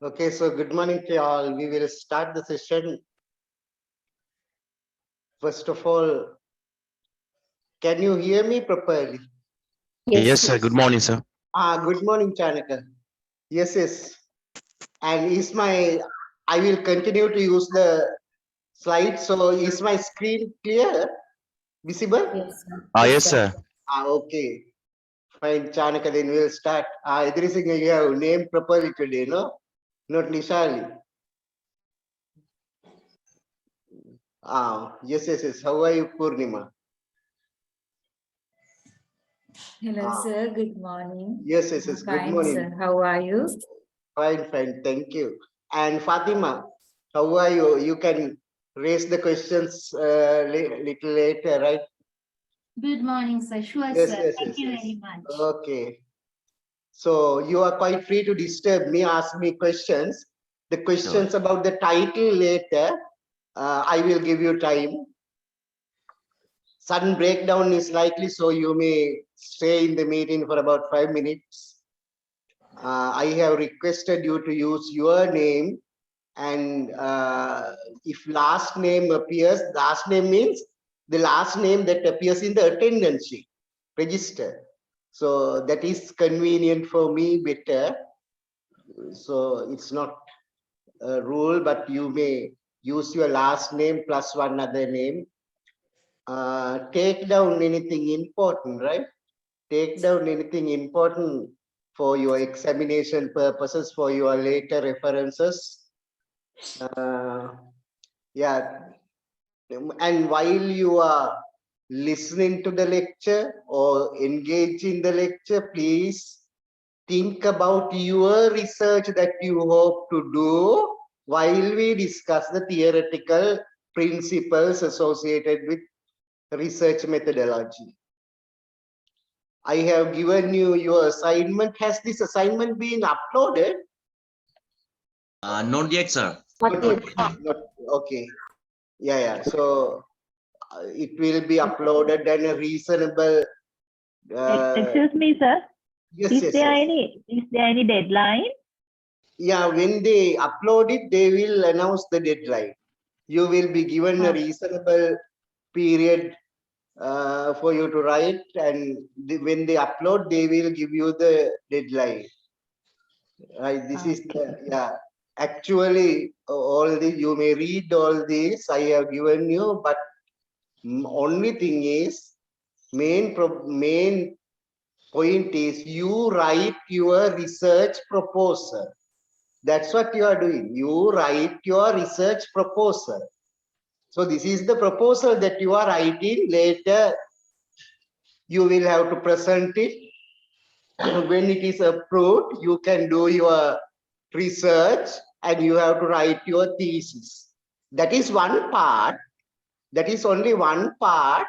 Okay, so good morning to all. We will start the session. First of all, can you hear me properly? Yes, sir. Good morning, sir. Good morning, Chanaka. Yes. And I will continue to use the slide. So is my screen clear, visible? Yes, sir. Yes, sir. Okay. Fine, Chanaka, then we'll start. Idris, you have name properly today, no? Not Nishali. Yes. How are you, Purnima? Hello, Ah, sir. Good morning. yes. Good Fine, morning. sir. How are you? Fine. Thank you. And Fatima, how are you? You can raise the questions little later, right? Good morning, sir. Sure, Yes, sir. yes, Thank yes, you yes. very much. Okay. So you are quite free to disturb me, ask me questions. The questions about the title later, I will give you time. Sudden breakdown is likely, so you may stay in the meeting for about 5 minutes. I have requested you to use your name, and if last name appears, last name means the last name that appears in the attendance sheet register. So that is convenient for me better. So it's not a rule, but you may use your last name plus one other name. Take down anything important, right? Take down anything important for your examination purposes, for your later references. Yeah, and while you are listening to the lecture or engage in the lecture, please think about your research that you hope to do while we discuss the theoretical principles associated with research methodology. I have given you your assignment. Has this assignment been uploaded? Not yet, sir. Not okay. Yeah. So it will be uploaded and a reasonable. Excuse me, sir. Yes. Is there any deadline? Yeah, when they upload it, they will announce the deadline. You will be given a reasonable period for you to write, and when they upload, they will give you the deadline. Right? This is the Actually, all this you may read all this I have given you, but only thing is main point is you write your research proposal. That's what you are doing. You write your research proposal. So this is the proposal that you are writing. Later, you will have to present it. When it is approved, you can do your research and you have to write your thesis. That is one part. That is only one part.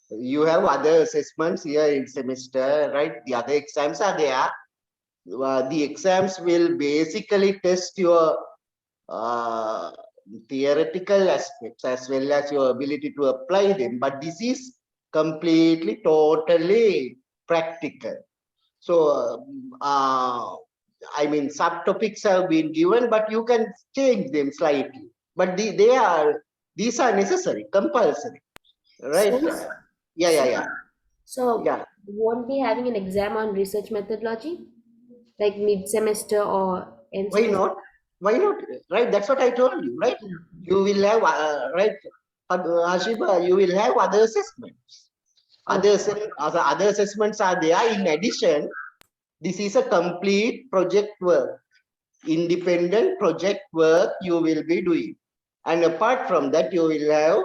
You have other assessments here in semester, right? The other exams are there. The exams will basically test your theoretical aspects as well as your ability to apply them. But this is completely, totally practical. So, I mean, subtopics have been given, but you can change them slightly. But these are necessary, compulsory, right? Yeah. So, Yeah. won't be having an exam on research methodology, like mid-semester or end Why semester? not? Why not? Right? That's what I told you, right? You will have, right, Hashiba, you will have other assessments. Other assessments are there. In addition, this is a complete project work. Independent project work you will be doing. And apart from that, you will have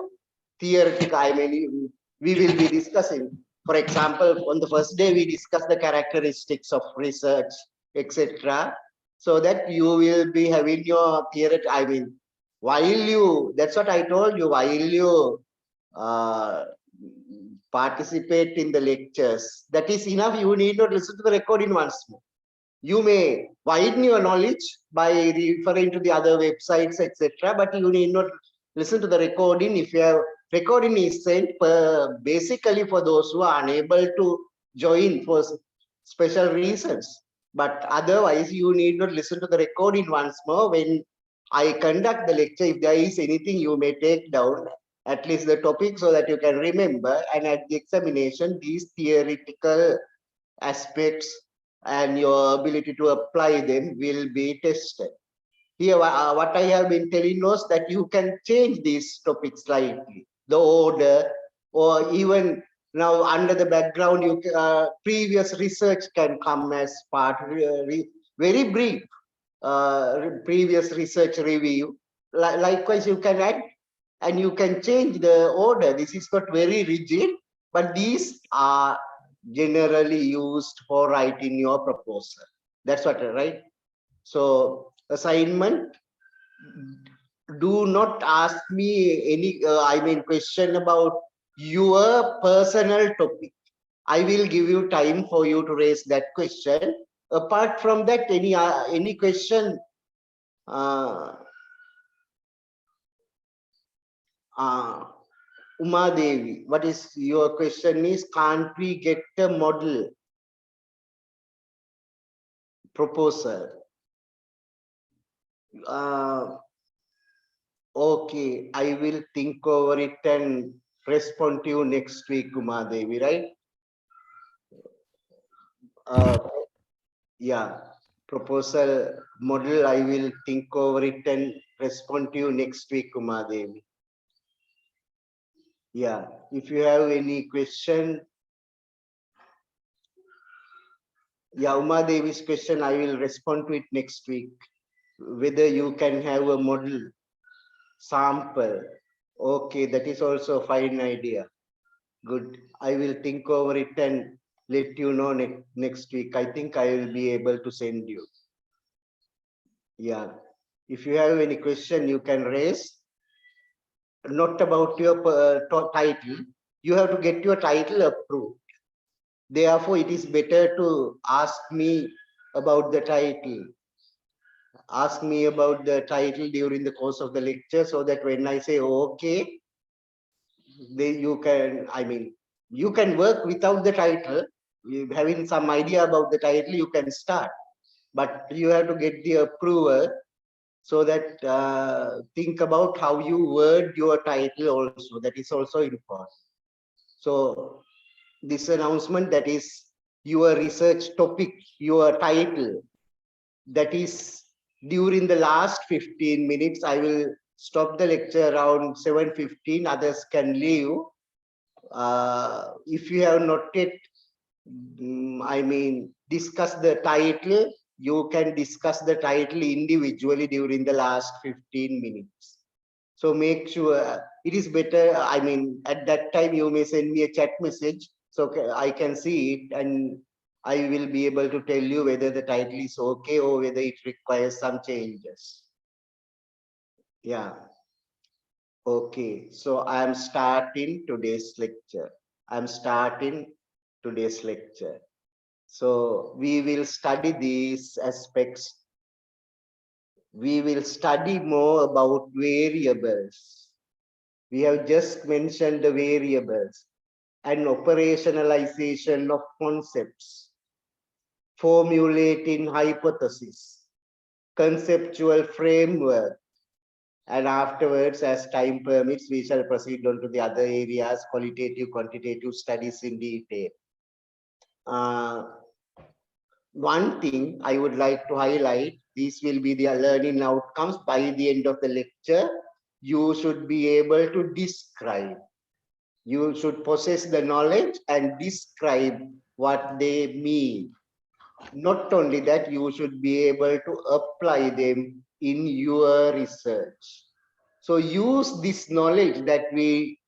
theoretical, I mean, we will be discussing. For example, on the first day, we discuss the characteristics of research, etc. So that you will be having your theory. I mean, that's what I told you, while you uh, participate in the lectures, that is enough. You need not listen to the recording once more. You may widen your knowledge by referring to the other websites, etc. But you need not listen to the recording. If you have recording is sent basically for those who are unable to join for special reasons. But otherwise, you need not listen to the recording once more. When I conduct the lecture, if there is anything, you may take down at least the topic so that you can remember. And at the examination, these theoretical aspects and your ability to apply them will be tested. Here, what I have been telling was that you can change these topics slightly, the order, or even now under the background, you previous research can come as part, very brief previous research review. Likewise, you can add and you can change the order. This is not very rigid, but these are generally used for writing your proposal. That's what, right? So assignment, do not ask me any question about your personal topic. I will give you time for you to raise that question. Apart from that, any question, Uma Devi, what is your question is, can't we get a model proposal? Okay, I will think over it and respond to you next week, Uma Devi, right? Yeah, proposal model, I will think over it and respond to you next week, Uma Devi. Yeah, if you have any question, yeah, Uma Devi's question, I will respond to it next week. Whether you can have a model sample. Okay, that is also a fine idea. Good. I will think over it and let you know next week. I think I will be able to send you. Yeah. If you have any question, you can raise. Not about your title. You have to get your title approved. Therefore, it is better to ask me about the title. Ask me about the title during the course of the lecture, so that when I say okay, you can work without the title. Having some idea about the title, you can start, but you have to get the approval, so that think about how you word your title also. That is also important. So this announcement, that is your research topic, your title, that is during the last 15 minutes. I will stop the lecture around 7:15. Others can leave. If you have not yet, discuss the title, you can discuss the title individually during the last 15 minutes. So make sure it is better. At that time, you may send me a chat message so I can see it, and I will be able to tell you whether the title is okay or whether it requires some changes. Yeah. Okay. So I am starting today's lecture. So we will study these aspects. We will study more about variables. We have just mentioned the variables and operationalization of concepts, formulating hypothesis, conceptual framework, and afterwards, as time permits, we shall proceed on to the other areas, qualitative, quantitative studies in detail. One thing I would like to highlight, these will be the learning outcomes. By the end of the lecture, you should be able to describe. You should possess the knowledge and describe what they mean. Not only that, you should be able to apply them in your research. So use this knowledge that we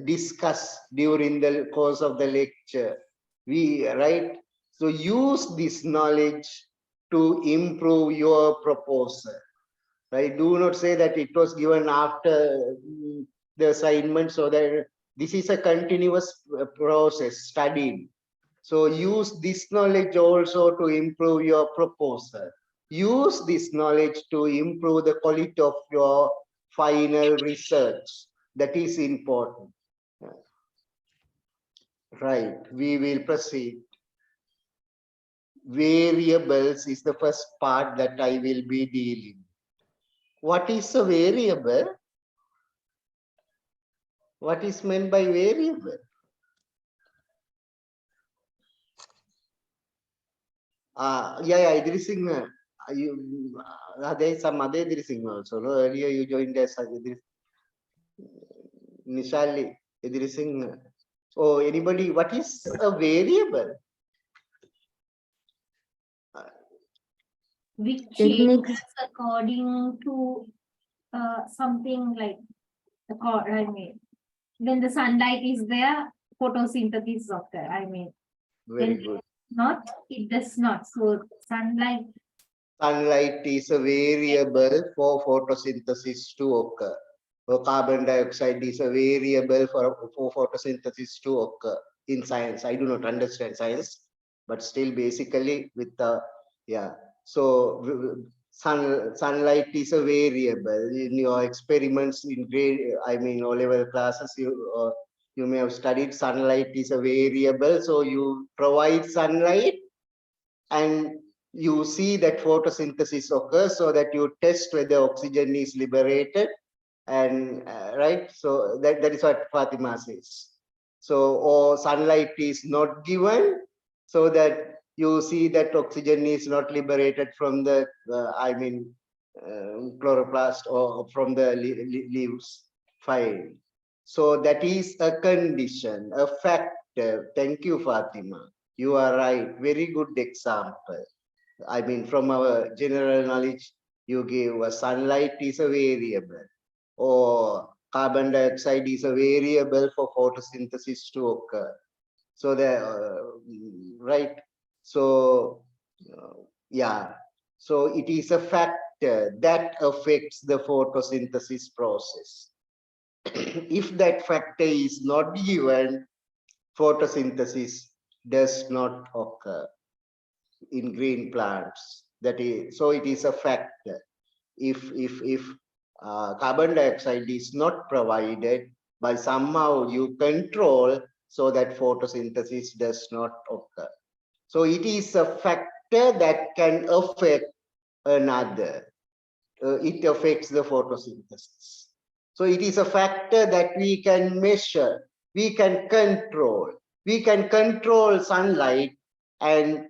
discuss during the course of the lecture. So use this knowledge to improve your proposal. Right? Do not say that it was given after the assignment, so that this is a continuous process, studying. So use this knowledge also to improve your proposal. Use this knowledge to improve the quality of your final research. That is important. Right, we will proceed. variables is the first part that I will be dealing. What is a variable? What is meant by variable? Yeah, Idris Singh. There is some other Idris Singh also. No? Earlier you joined as Idris. Nishali, Idris Singh. Oh, anybody? What is a variable? Which Techniques. changes according to something like I mean, when the sunlight is there, photosynthesis occur. I mean, Very when good. not, it does not. So sunlight. Sunlight is a variable for photosynthesis to occur. So carbon dioxide is a variable for photosynthesis to occur in science. I do not understand science, but still basically with the, yeah. So sunlight is a variable in your experiments in grade, I mean, O-level classes, you may have studied sunlight is a variable. So you provide sunlight and you see that photosynthesis occurs, so that you test whether oxygen is liberated, and right, so that is what Fatima says. So, or sunlight is not given, so that you see that oxygen is not liberated from the I mean chloroplast or from the leaves. Fine. So that is a condition, a factor. Thank you, Fatima. You are right. Very good example. I mean, from our general knowledge, you gave us sunlight is a variable, or carbon dioxide is a variable for photosynthesis to occur. So right. So yeah. So it is a factor that affects the photosynthesis process. If that factor is not given, photosynthesis does not occur in green plants. That is, so it is a factor. If carbon dioxide is not provided, by somehow you control so that photosynthesis does not occur. So it is a factor that can affect another. It affects the photosynthesis. So it is a factor that we can measure, we can control. We can control sunlight and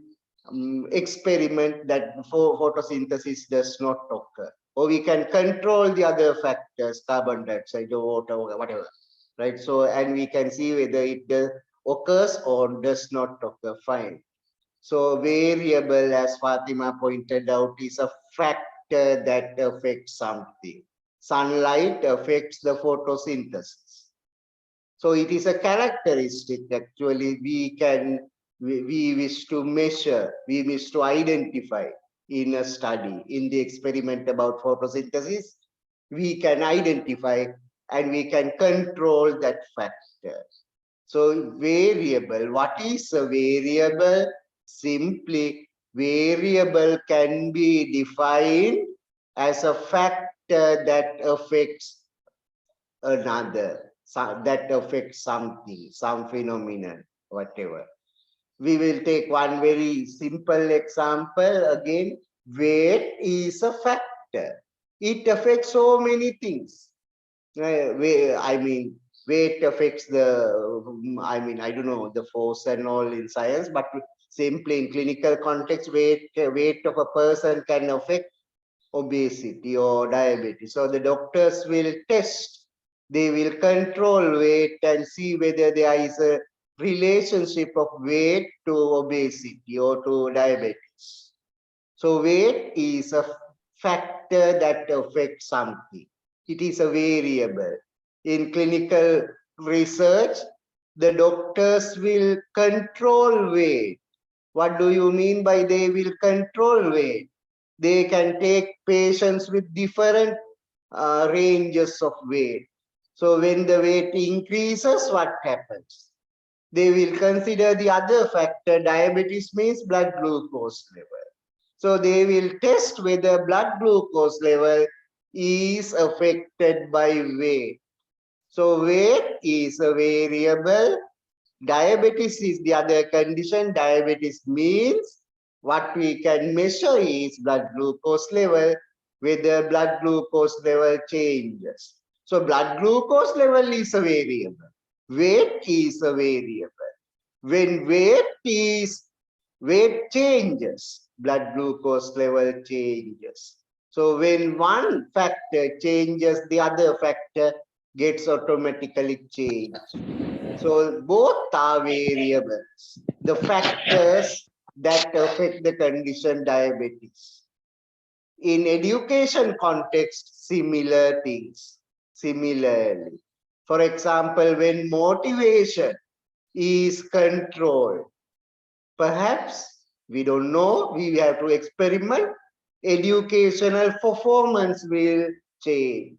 experiment that photosynthesis does not occur. Or we can control the other factors, carbon dioxide or water, whatever, right? So, and we can see whether it occurs or does not occur, fine. So variable, as Fatima pointed out, is a factor that affects something. Sunlight affects the photosynthesis. So it is a characteristic actually we wish to measure, we wish to identify in a study, in the experiment about photosynthesis. We can identify and we can control that factor. So variable, what is a variable? Simply, variable can be defined as a factor that affects another, that affects something, some phenomenon, whatever. We will take one very simple example. Again, weight is a factor. It affects so many things. I mean, weight affects the, I mean, I don't know, the force and all in science, but simply in clinical context, weight of a person can affect obesity or diabetes. So the doctors will test, they will control weight and see whether there is a relationship of weight to obesity or to diabetes. So weight is a factor that affects something. It is a variable. In clinical research, the doctors will control weight. What do you mean by they will control weight? They can take patients with different ranges of weight. So when the weight increases, what happens? They will consider the other factor. Diabetes means blood glucose level. So they will test whether blood glucose level is affected by weight. So weight is a variable. Diabetes is the other condition. Diabetes means what we can measure is blood glucose level, whether blood glucose level changes. So blood glucose level is a variable. Weight is a variable. When weight changes, blood glucose level changes. So when one factor changes, the other factor gets automatically changed. So both are variables, the factors that affect the condition diabetes. In education context, similar things. Similarly, for example, when motivation is controlled, perhaps, we don't know, we have to experiment, educational performance will change.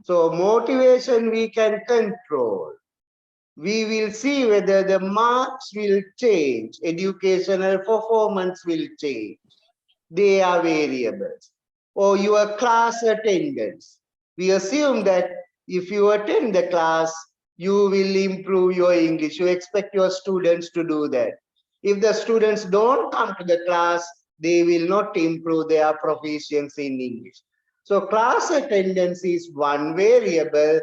So motivation we can control. We will see whether the marks will change, educational performance will change. They are variables. Or your class attendance. We assume that if you attend the class, you will improve your English. You expect your students to do that. If the students don't come to the class, they will not improve their proficiency in English. So class attendance is one variable,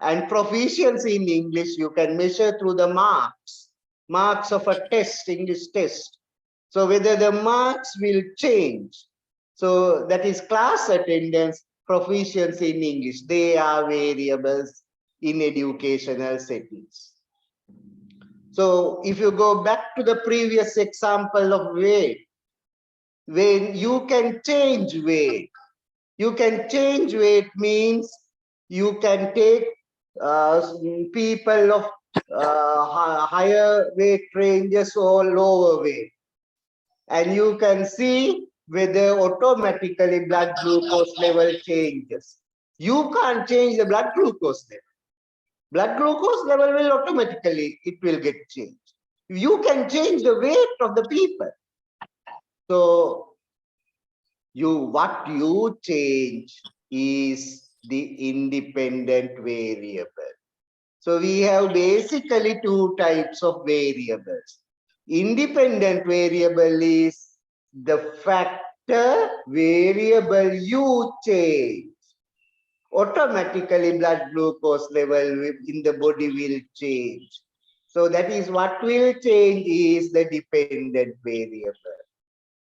and proficiency in English you can measure through the marks of a test, English test. So whether the marks will change. So that is class attendance, proficiency in English. They are variables in educational settings. So if you go back to the previous example of weight, when you can change weight, means you can take people of higher weight ranges or lower weight, and you can see whether automatically blood glucose level changes. You can't change the blood glucose level. Blood glucose level will automatically, it will get changed. You can change the weight of the people. So what you change is the independent variable. So we have basically two types of variables. Independent variable is the factor variable you change. Automatically blood glucose level in the body will change. So that is what will change is the dependent variable.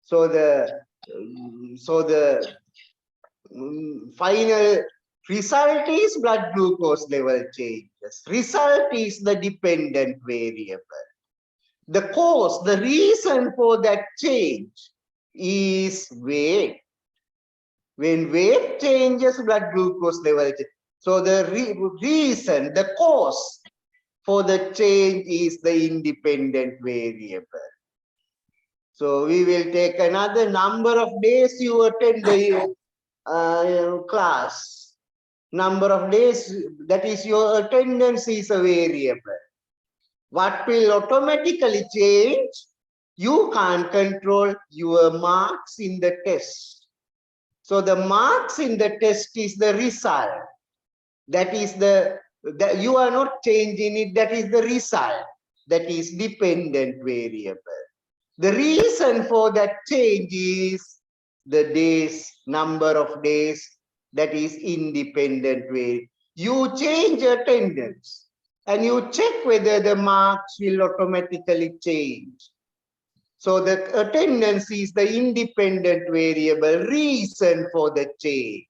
So the final result is blood glucose level changes. Result is the dependent variable. The cause, the reason for that change is weight. When weight changes, blood glucose level changes. So the reason, the cause for the change is the independent variable. So we will take another number of days you attend the class. Number of days, that is your attendance is a variable. What will automatically change? You can't control your marks in the test. So the marks in the test is the result. That is that you are not changing it, that is the result. That is dependent variable. The reason for that change is the days, number of days, that is independent variable. You change attendance and you check whether the marks will automatically change. So the attendance is the independent variable, reason for the change.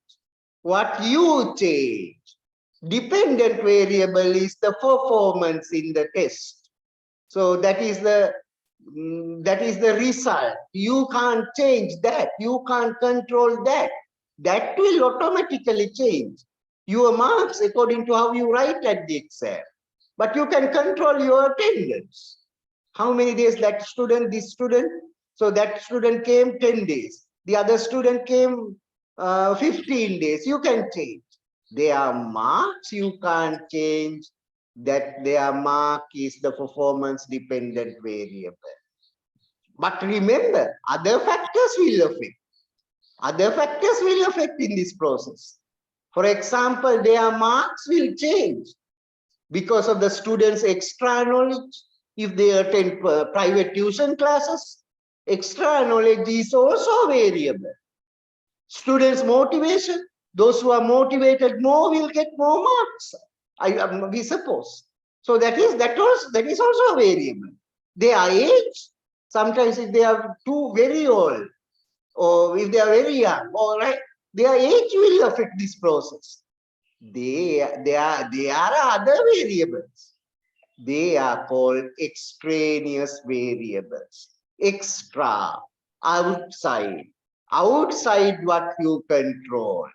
What you change. Dependent variable is the performance in the test. So that is the result. You can't change that. You can't control that. That will automatically change your marks according to how you write at the exam. But you can control your attendance. How many days that student, this student? So that student came 10 days. The other student came 15 days. You can change. Their marks you can't change. That their mark is the performance dependent variable. But remember, other factors will affect. Other factors will affect in this process. For example, their marks will change because of the students' extra knowledge. If they attend private tuition classes, Extra knowledge is also variable. Students' motivation, those who are motivated more will get more marks. We suppose. So that is also a variable. Their age, sometimes if they are too very old, or if they are very young, all right, their age will affect this process. There are other variables. They are called extraneous variables. Extra, outside. Outside what you control.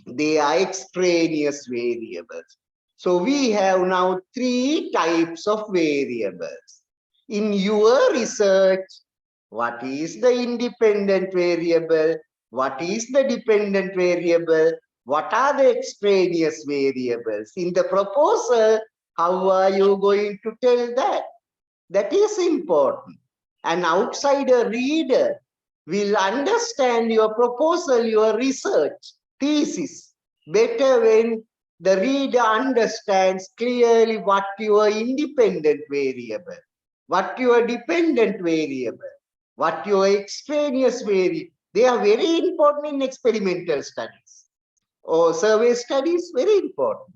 They are extraneous variables. So we have now 3 types of variables. In your research, what is the independent variable? What is the dependent variable? What are the extraneous variables? In the proposal, how are you going to tell that? That is important. An outsider reader will understand your proposal, your research, thesis better when the reader understands clearly what your independent variable, what your dependent variable, what your extraneous variable. They are very important in experimental studies or survey studies, very important.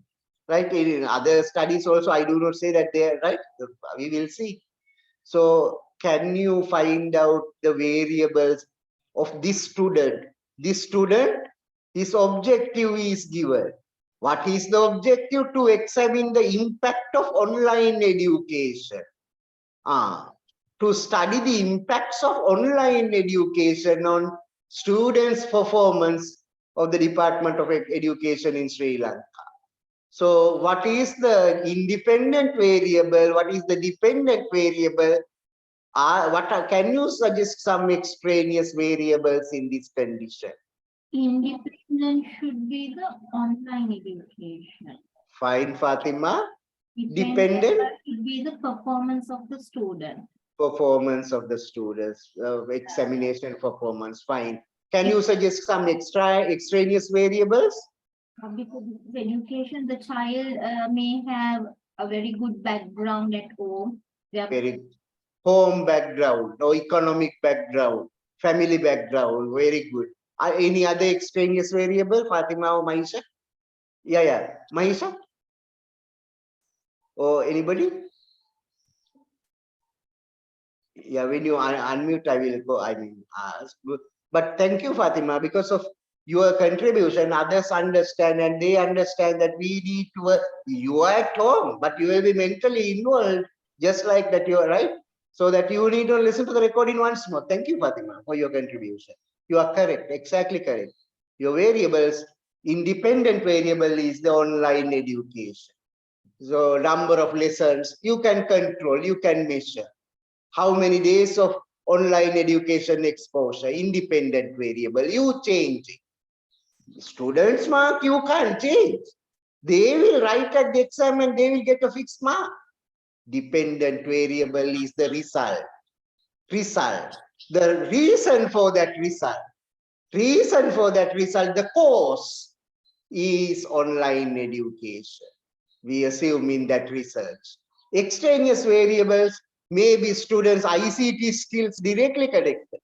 Right? In other studies also, I do not say that they are right. We will see. So can you find out the variables of this student? This student, his objective is given. What is the objective? To examine the impact of online education. To study the impacts of online education on students' performance of the Department of Education in Sri Lanka. So what is the independent variable? What is the dependent variable? Can you suggest some extraneous variables in this condition? Independent should be the online education. Fine, Fatima. Dependent should be the performance of the student. Performance of the students, examination performance. Fine. Can you suggest some extraneous variables? Because education, the child may have a very good background at home. They are Very home background or economic background, family background. Very good. Any other extraneous variable, Fatima or Maisha? Yeah. Maisha? Or anybody? Yeah, when you unmute, I will go, ask. But thank you, Fatima, because of your contribution, others understand and they understand that we need to work. You are at home, but you will be mentally involved, just like that you are, right? So that you need to listen to the recording once more. Thank you, Fatima, for your contribution. You are correct, exactly correct. Your variables, independent variable is the online education. So number of lessons, you can control, you can measure. How many days of online education exposure, independent variable, you change it. Students' mark, you can't change. They will write at the exam and they will get a fixed mark. Dependent variable is the result. The reason for that result, the cause is online education. We assume in that research. Extraneous variables may be students' ICT skills directly connected,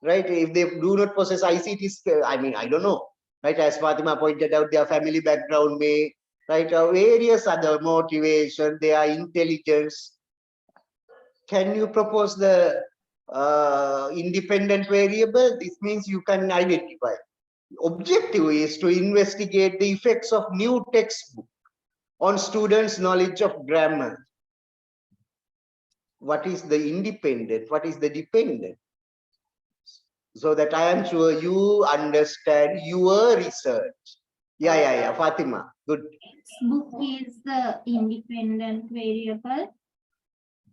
right? If they do not possess ICT skills, I don't know, right? As Fatima pointed out, their family background may, right, various other motivation, their intelligence. Can you propose the independent variable? This means you can identify. Objective is to investigate the effects of new textbook on students' knowledge of grammar. What is the independent? What is the dependent? So that I am sure you understand your research. Yeah, Fatima, good. textbook is the independent variable.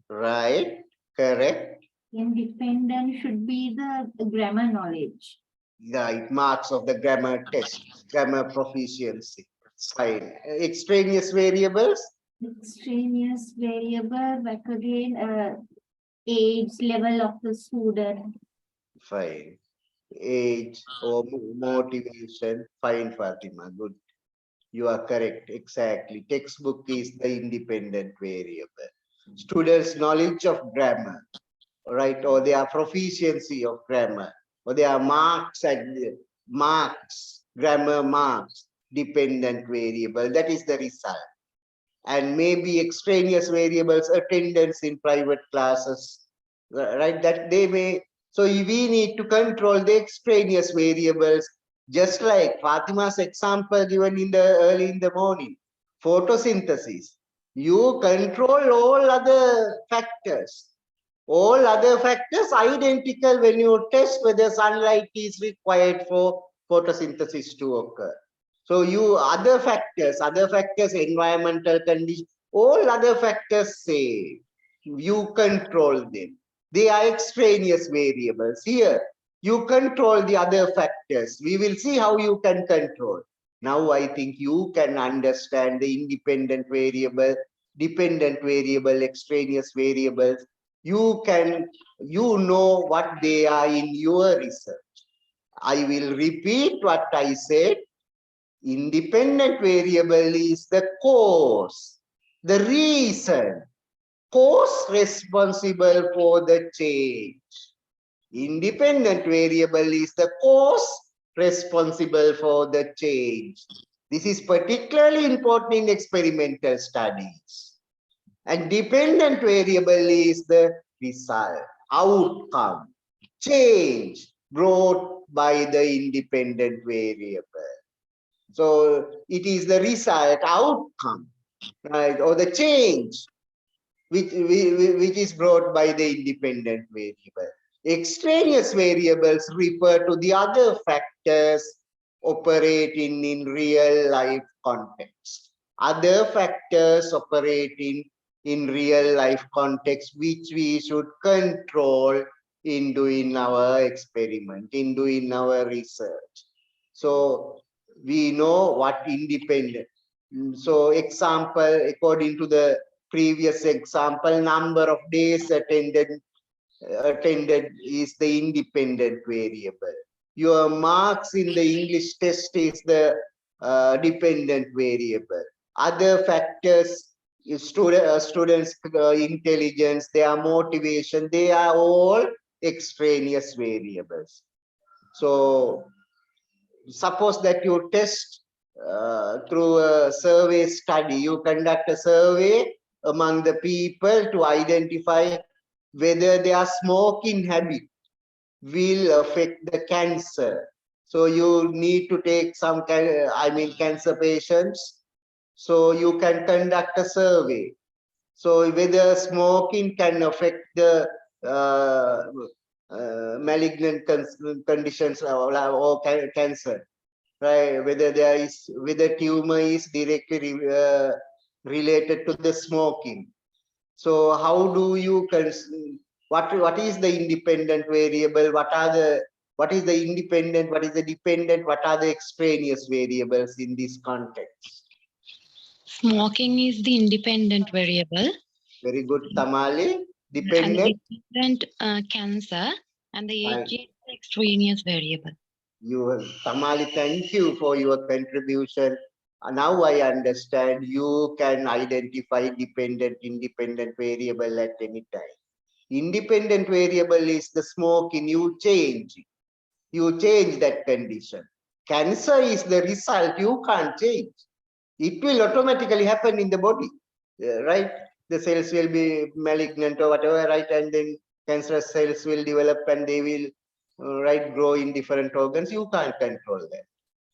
Right, correct. Independent should be the grammar knowledge. Right, marks of the grammar test, grammar proficiency. Fine. Extraneous variables? Extraneous variable, but again, age, level of the student. Fine. Age or motivation. Fine, Fatima, good. You are correct, exactly. Textbook is the independent variable. Students' knowledge of grammar. right, or their proficiency of grammar, or their marks grammar marks, dependent variable. That is the result. And maybe extraneous variables, attendance in private classes, right? That they may. So we need to control the extraneous variables, just like Fatima's example given in the early in the morning. Photosynthesis. You control all other factors. All other factors identical when you test whether sunlight is required for photosynthesis to occur. So you other factors, environmental conditions, all other factors say you control them. They are extraneous variables. Here, you control the other factors. We will see how you can control. Now I think you can understand the independent variable, dependent variable, extraneous variables. You know what they are in your research. I will repeat what I said. Independent variable is the cause, the reason, cause responsible for the change. Independent variable is the cause responsible for the change. This is particularly important in experimental studies. And dependent variable is the result, outcome, change brought by the independent variable. So it is the result, outcome, right, or the change which is brought by the independent variable. Extraneous variables refer to the other factors operating in real life context. Other factors operating in real life context which we should control in doing our experiment, in doing our research. So we know what independent. So example, according to the previous example, number of days attended is the independent variable. Your marks in the English test is the dependent variable. Other factors, students' intelligence, their motivation, they are all extraneous variables. So suppose that you test through a survey study, you conduct a survey among the people to identify whether their smoking habit will affect the cancer. So you need to take some cancer patients. So you can conduct a survey. So whether smoking can affect the malignant conditions or cancer, right? Whether tumor is directly related to the smoking. So how do you what is the independent variable? What is the independent? What is the dependent? What are the extraneous variables in this context? Smoking is the independent variable. Very good, Tamale. And Dependent. the dependent cancer, and the age is the extraneous variable. Tamale, thank you for your contribution. Now I understand you can identify dependent, independent variable at any time. Independent variable is the smoking, you change that condition. Cancer is the result, you can't change. It will automatically happen in the body, right? The cells will be malignant or whatever, right? And then cancerous cells will develop and they will, grow in different organs. You can't control that.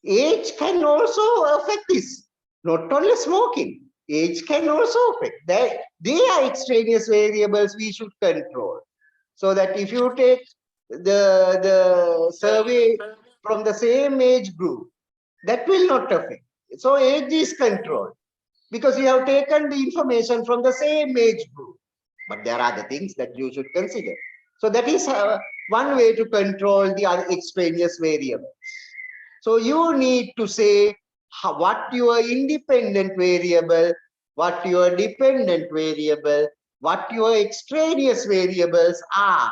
Age can also affect this, not only smoking. Age can also affect that. They are extraneous variables we should control. So that if you take the survey from the same age group, that will not affect. So age is controlled because you have taken the information from the same age group. But there are the things that you should consider. So that is one way to control the other extraneous variables. So you need to say what your independent variable, what your dependent variable, what your extraneous variables are.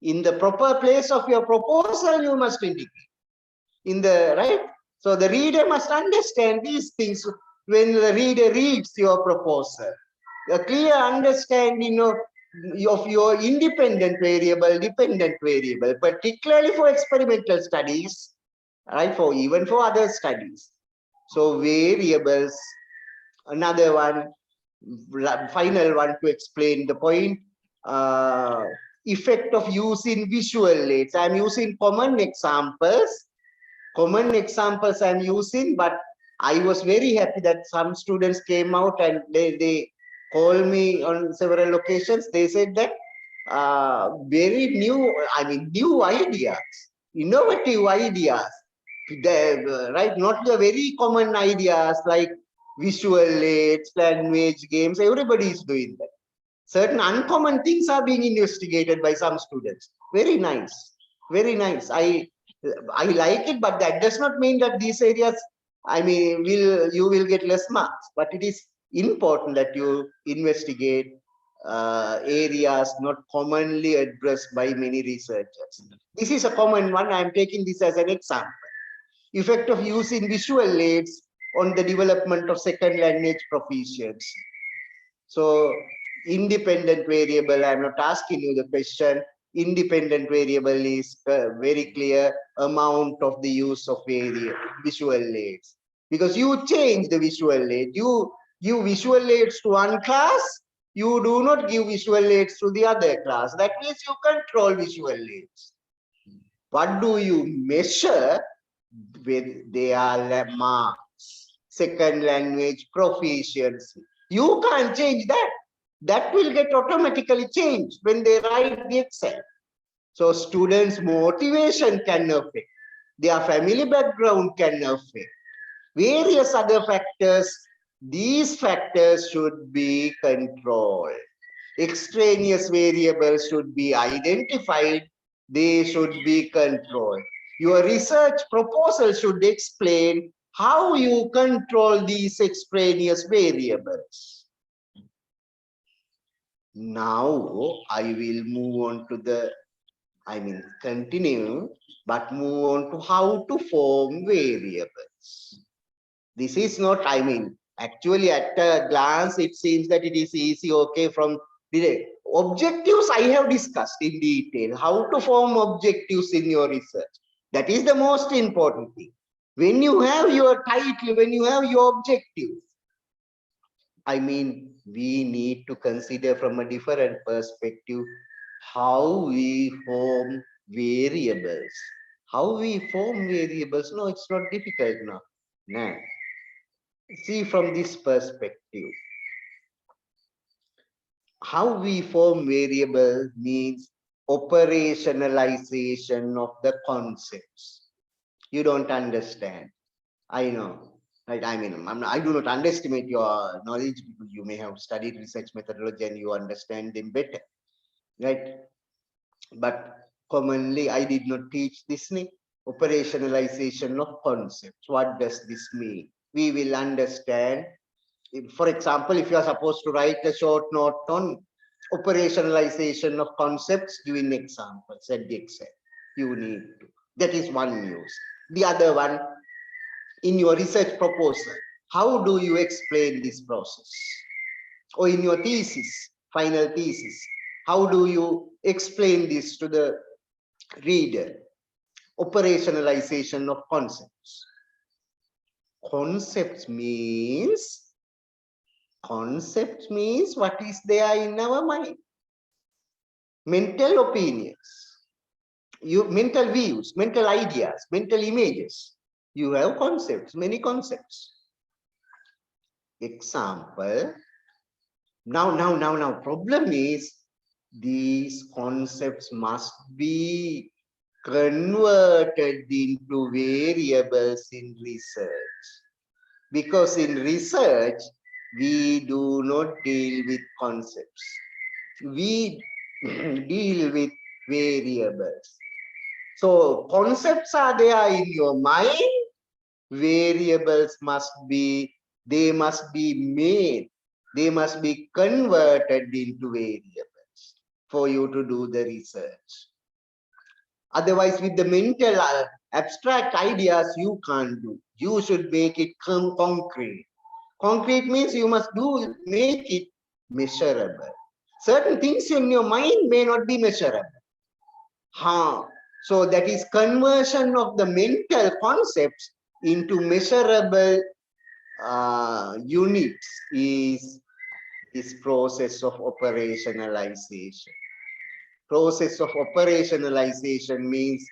In the proper place of your proposal, you must indicate. Right? So the reader must understand these things when the reader reads your proposal. A clear understanding of of your independent variable, dependent variable, particularly for experimental studies, right? For even for other studies. So variables, another one, final one to explain the point. Effect of using visual aids. I'm using common examples. Common examples I'm using, but I was very happy that some students came out and they called me on several occasions. They said that very new, new ideas, innovative ideas, right? Not the very common ideas like visual aids, language games. Everybody is doing that. Certain uncommon things are being investigated by some students. Very nice, very nice. I like it, but that does not mean that these areas, you will get less marks. But it is important that you investigate areas not commonly addressed by many researchers. This is a common one. I am taking this as an example. Effect of using visual aids on the development of second language proficiency. So independent variable, I'm not asking you the question. Independent variable is very clear amount of the use of visual aids. Because you change the visual aid. You give visual aids to one class, you do not give visual aids to the other class. That means you control visual aids. What do you measure with their marks? Second language proficiency. You can't change that. That will get automatically changed when they write the Excel. So students' motivation can affect, their family background can affect, various other factors. These factors should be controlled. Extraneous variables should be identified. They should be controlled. Your research proposal should explain how you control these extraneous variables. Now I will move on to the, continue, but move on to how to form variables. This is not, actually at a glance, it seems that it is easy, okay, from the objectives I have discussed in detail, how to form objectives in your research. That is the most important thing. When you have your title, when you have your objectives, we need to consider from a different perspective how we form variables. How we form variables? No, it's not difficult now. Now, see from this perspective. How we form variable means operationalization of the concepts. You don't understand. I know. Right, I do not underestimate your knowledge because you may have studied research methodology and you understand them better, right? But commonly, I did not teach this thing, operationalization of concepts. What does this mean? We will understand. For example, if you are supposed to write a short note on operationalization of concepts, giving examples at the Excel, you need to. That is one use. The other one, in your research proposal, how do you explain this process? Or in your thesis, final thesis, how do you explain this to the reader? Operationalization of concepts. Concepts means what is there in our mind. Mental opinions, mental views, mental ideas, mental images. You have concepts, many concepts. Example. Now, problem is these concepts must be converted into variables in research. Because in research, we do not deal with concepts. We deal with variables. So concepts are there in your mind. Variables must be made. They must be converted into variables for you to do the research. Otherwise, with the mental abstract ideas, you can't do. You should make it concrete. Concrete means you must make it measurable. certain things in your mind may not be measurable. So that is conversion of the mental concepts into measurable units is process of operationalization. Process of operationalization means,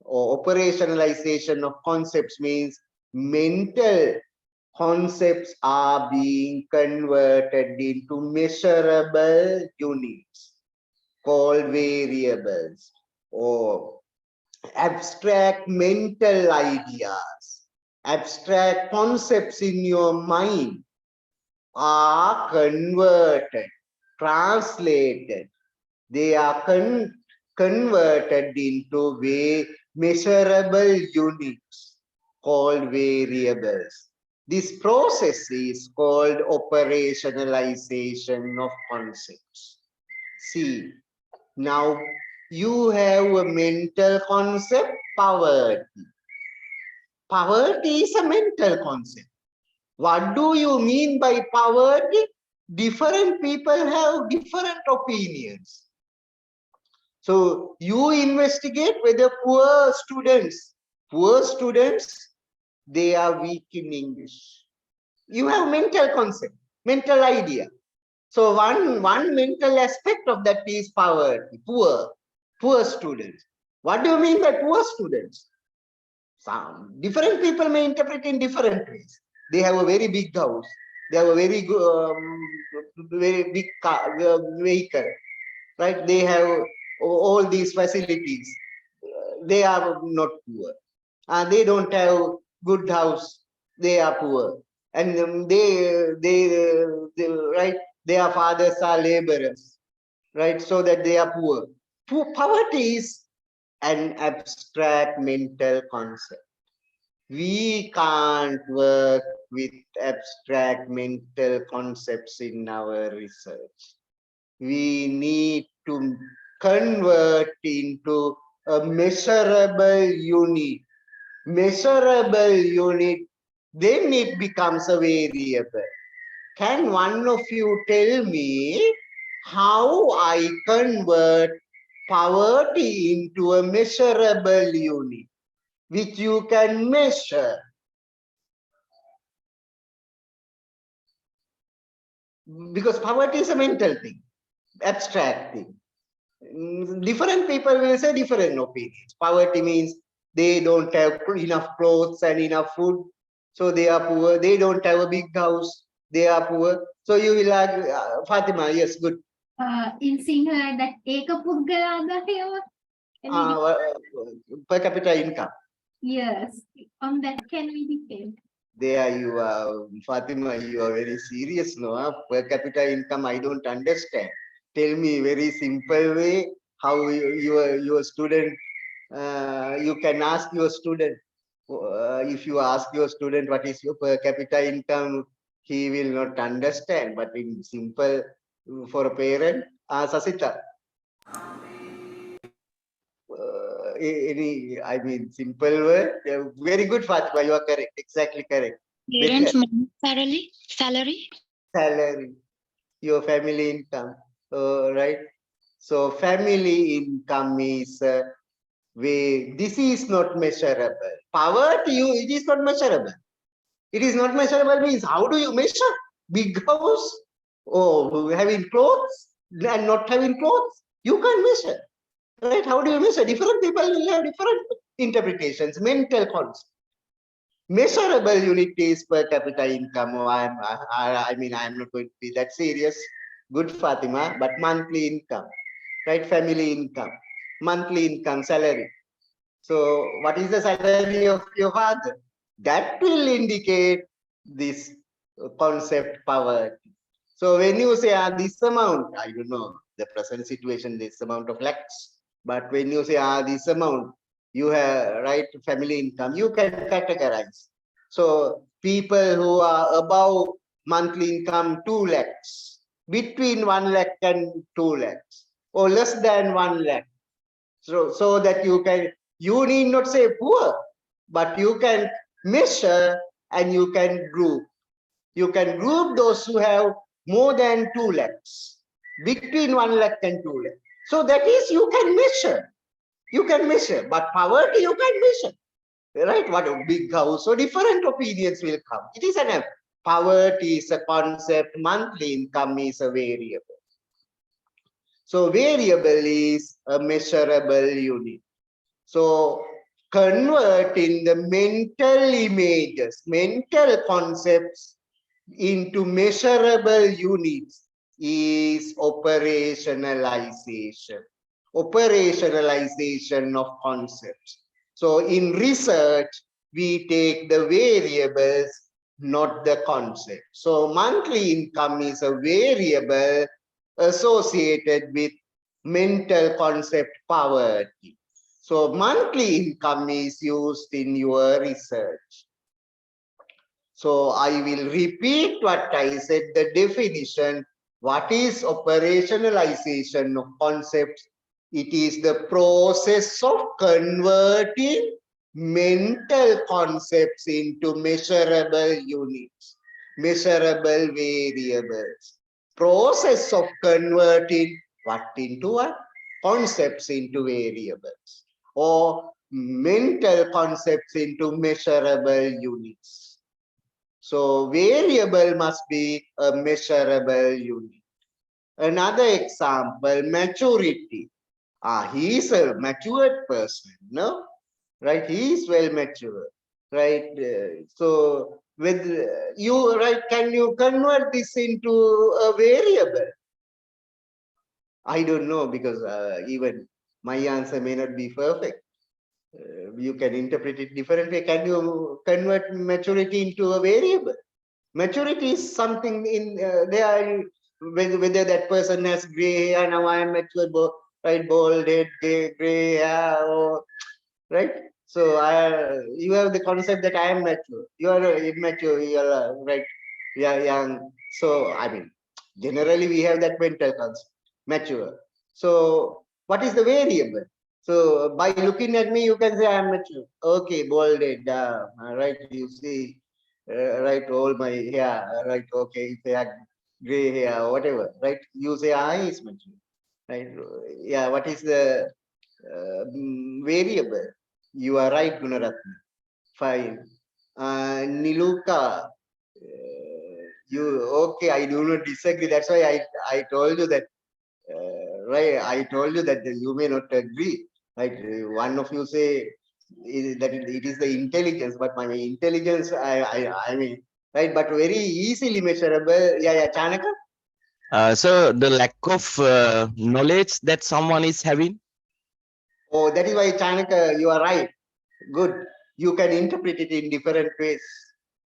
or operationalization of concepts means, mental concepts are being converted into measurable units called variables, or abstract mental ideas, abstract concepts in your mind are converted, translated. They are converted into measurable units called variables. This process is called operationalization of concepts. See, now you have a mental concept, poverty. Poverty is a mental concept. What do you mean by poverty? Different people have different opinions. So you investigate whether poor students, they are weak in English. You have mental concept, mental idea. So one mental aspect of that is poverty, poor students. What do you mean by poor students? Some different people may interpret in different ways. They have a very big house. They have a very big car, vehicle, right? They have all these facilities. They are not poor. They don't have good house. They are poor. And they right, their fathers are laborers, right? So that they are poor. Poverty is an abstract mental concept. We can't work with abstract mental concepts in our research. We need to convert into a measurable unit. Measurable unit, then it becomes a variable. Can one of you tell me how I convert poverty into a measurable unit which you can measure? Because poverty is a mental thing, abstract thing. Different people will say different opinions. Poverty means they don't have enough clothes and enough food, so they are poor. They don't have a big house, they are poor. So you will argue, Fatima, yes, good. In Sinhala, that Eka Puggala, Per capita income. yes, on that can we depend? There you are, Fatima, you are very serious, no? Per capita income, I don't understand. Tell me very simple way how your student, you can ask your student. If you ask your student what is your per capita income, he will not understand. But in simple, for a parent, Sasita. Any, I mean, simple word. Very good, Fatima. You are correct. Exactly correct. Parents' monthly salary. Salary, your family income, right? So family income is this is not measurable. Poverty, it is not measurable. It is not measurable means how do you measure? Big house, or having clothes and not having clothes? You can't measure. Right? How do you measure? Different people will have different interpretations, mental concepts. Measurable unit is per capita income. I mean, I'm not going to be that serious. Good, Fatima, but monthly income, right? Family income, monthly income, salary. So, what is the salary of your father? That will indicate this concept poverty. So, when you say this amount, I don't know the present situation, this amount of lakhs. But when you say this amount, you have right family income, you can categorize. So people who are above monthly income 2 lakhs, between 1 lakh and 2 lakhs, or less than 1 lakh. So that you need not say poor, but you can measure and you can group. You can group those who have more than 2 lakhs. between 1 lakh and 2 lakh. So that is you can measure. You can measure, but poverty you can measure. Right? What a big house, so different opinions will come. It is an poverty is a concept, monthly income is a variable. So variable is a measurable unit. So converting the mental images, mental concepts into measurable units is operationalization. Operationalization of concepts. So in research, we take the variables, not the concept. So monthly income is a variable associated with mental concept poverty. So monthly income is used in your research. So I will repeat what I said, the definition. What is operationalization of concepts? It is the process of converting mental concepts into measurable units, measurable variables. Process of converting what into what? Concepts into variables, or mental concepts into measurable units. So variable must be a measurable unit. Another example, maturity. He is a matured person, no? Right? He is well matured, right? So with you, right? Can you convert this into a variable? I don't know, because even my answer may not be perfect. You can interpret it differently. Can you convert maturity into a variable? Maturity is something in there, whether that person has gray hair, now I am mature, right, bald head, gray hair, or, right? So you have the concept that I am mature. You are immature. You are right. You are young. So I mean, generally we have that mental concept, mature. So what is the variable? So by looking at me, you can say I am mature. Okay, bald head, right? You see, right, all my hair, right? Okay, if they have gray hair, whatever, right? You say I is mature, right? Yeah. What is the variable? You are right, Gunaratna. Fine. Niluka, you okay? I do not disagree. That's why I told you that. Right, I told you that you may not agree. Right, one of you say that it is the intelligence, but my intelligence, I mean, right, but very easily measurable. Yeah, Chanaka. So the lack of knowledge that someone is having. Oh, that is why Chanaka, you are right. Good. You can interpret it in different ways.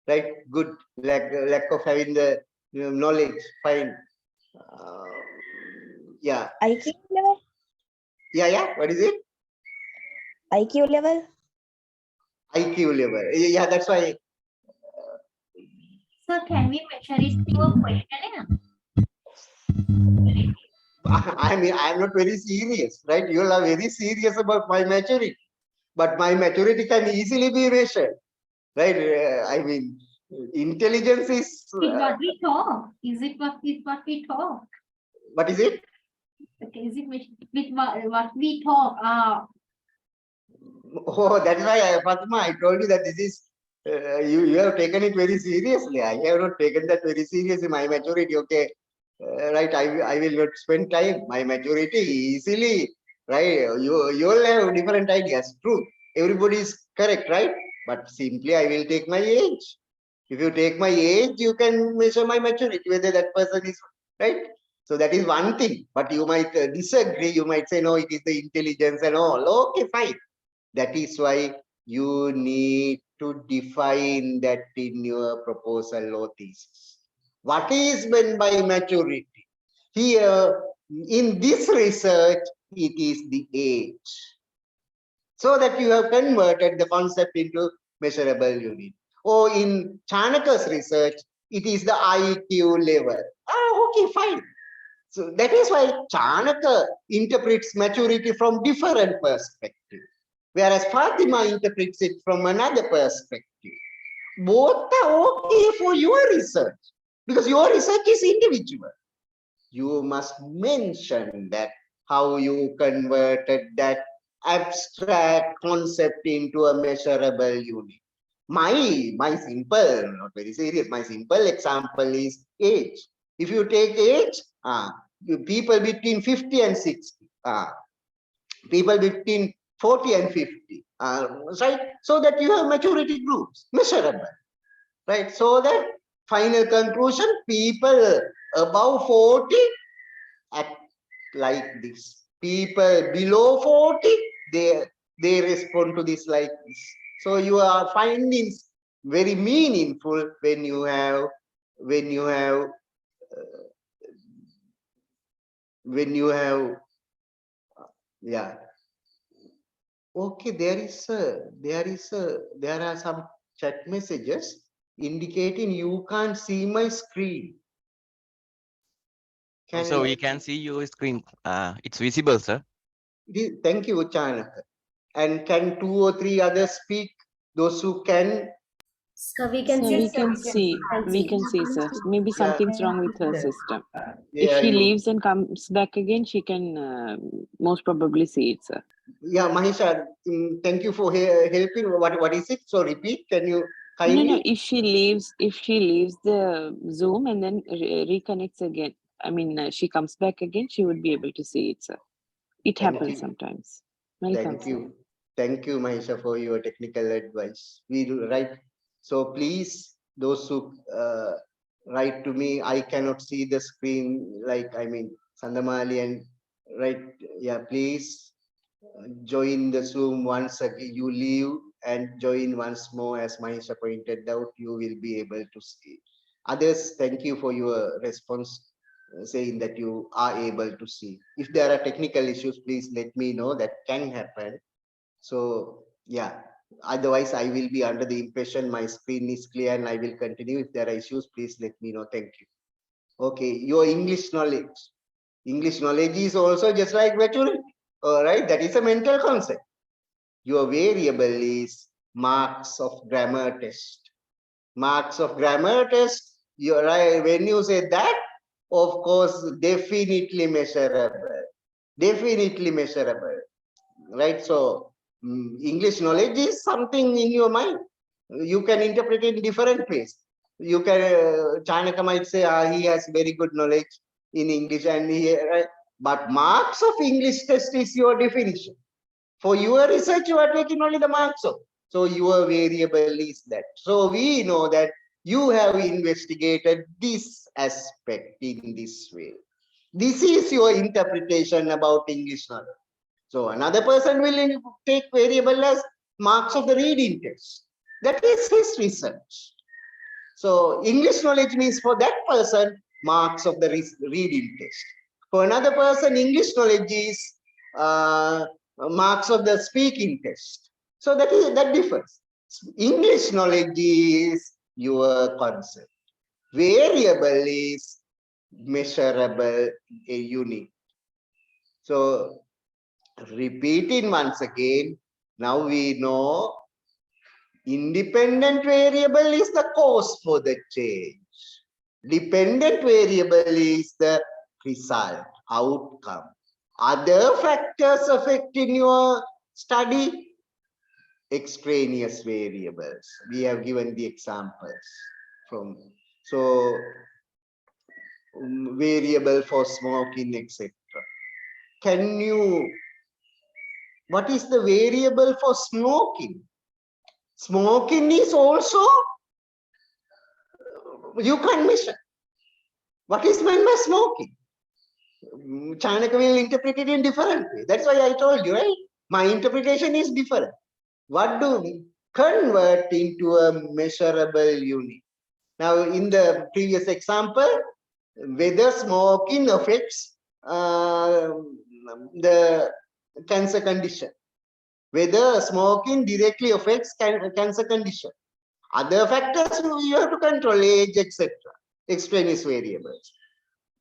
Right. Good. Lack of having the knowledge. Fine. Yeah. IQ level? Yeah. What is it? IQ level? IQ level. Yeah, that's why. Sir, can we measure it through a questionnaire? I mean, I'm not very serious, right? You are very serious about my maturity, but my maturity can easily be measured, right? I mean, intelligence is. Is what we talk? Is it what we talk? What is it? Okay, is it with what we talk? Oh, that's why, Fatma, I told you that this is. You have taken it very seriously. I have not taken that very seriously. My maturity, okay. Right, I will not spend time. My maturity easily, right? You will have different ideas. True, everybody is correct, right? But simply I will take my age. If you take my age, you can measure my maturity, whether that person is right. So that is one thing. But you might disagree. You might say no, it is the intelligence and all. Okay, fine. That is why you need to define that in your proposal or thesis. What is meant by maturity? Here, in this research, it is the age. So that you have converted the concept into measurable unit. Or in Chanaka's research, it is the IQ level. Okay, fine. So that is why Chanaka interprets maturity from different perspectives, whereas Fatima interprets it from another perspective. Both are okay for your research, because your research is individual. you must mention that how you converted that abstract concept into a measurable unit. My simple, not very serious, my simple example is age. If you take age, people between 50 and 60, people between 40 and 50, right? So that you have maturity groups, measurable, right? So that final conclusion, people above 40 act like this. People below 40, they respond to this like this. So your findings very meaningful when you have yeah. Okay, there are some chat messages indicating you can't see my screen. So we can see your screen. It's visible, sir. Thank you, Chanaka. And can 2 or 3 others speak? Those who can. So we can So see. we can see, we can see, sir. Maybe something's wrong with her system. If Yeah, she you- leaves and comes back again, she can most probably see it, sir. Yeah, Mahisha, thank you for helping. What is it? So repeat. Can you No, kindly? no. If she leaves the Zoom and then reconnects again, I mean, she comes back again, she would be able to see it, sir. It Thank happens you. sometimes. Welcome, Thank sir. you. Thank you, Mahisha, for your technical advice. We do right. So please, those who write to me, I cannot see the screen. Like I mean, Sandamali and right. Yeah, please join the Zoom once again. You leave and join once more, as Mahisha pointed out. You will be able to see. Others, thank you for your response, saying that you are able to see. If there are technical issues, please let me know. That can happen. So yeah, otherwise I will be under the impression my screen is clear and I will continue. If there are issues, please let me know. Thank you. Okay, your English knowledge. English knowledge is also just like maturity. All right, that is a mental concept. Your variable is marks of grammar test. Marks of grammar test, you're right. When you say that, of course, definitely measurable. Definitely measurable. Right? So English knowledge is something in your mind. You can interpret it in different ways. You can Chanaka might say he has very good knowledge in English, and right? But marks of English test is your definition. For your research, you are taking only the marks of. So your variable is that. So we know that you have investigated this aspect in this way. This is your interpretation about English knowledge. So another person will take variable as marks of the reading test. That is his research. So English knowledge means for that person, marks of the reading test. For another person, English knowledge is marks of the speaking test. So that differs. English knowledge is your concept. Variable is measurable, a unit. So repeating once again, now we know independent variable is the cause for the change. Dependent variable is the result, outcome. Other factors affecting your study, extraneous variables. We have given the examples from, so variable for smoking, etc. Can you, what is the variable for smoking? Smoking is also, you can measure. What is meant by smoking? Chanaka will interpret it in different way. That's why I told you, right? My interpretation is different. What do we convert into a measurable unit? Now, in the previous example, whether smoking affects the cancer condition, whether smoking directly affects cancer condition. Other factors you have to control, age, etc. Extraneous variables.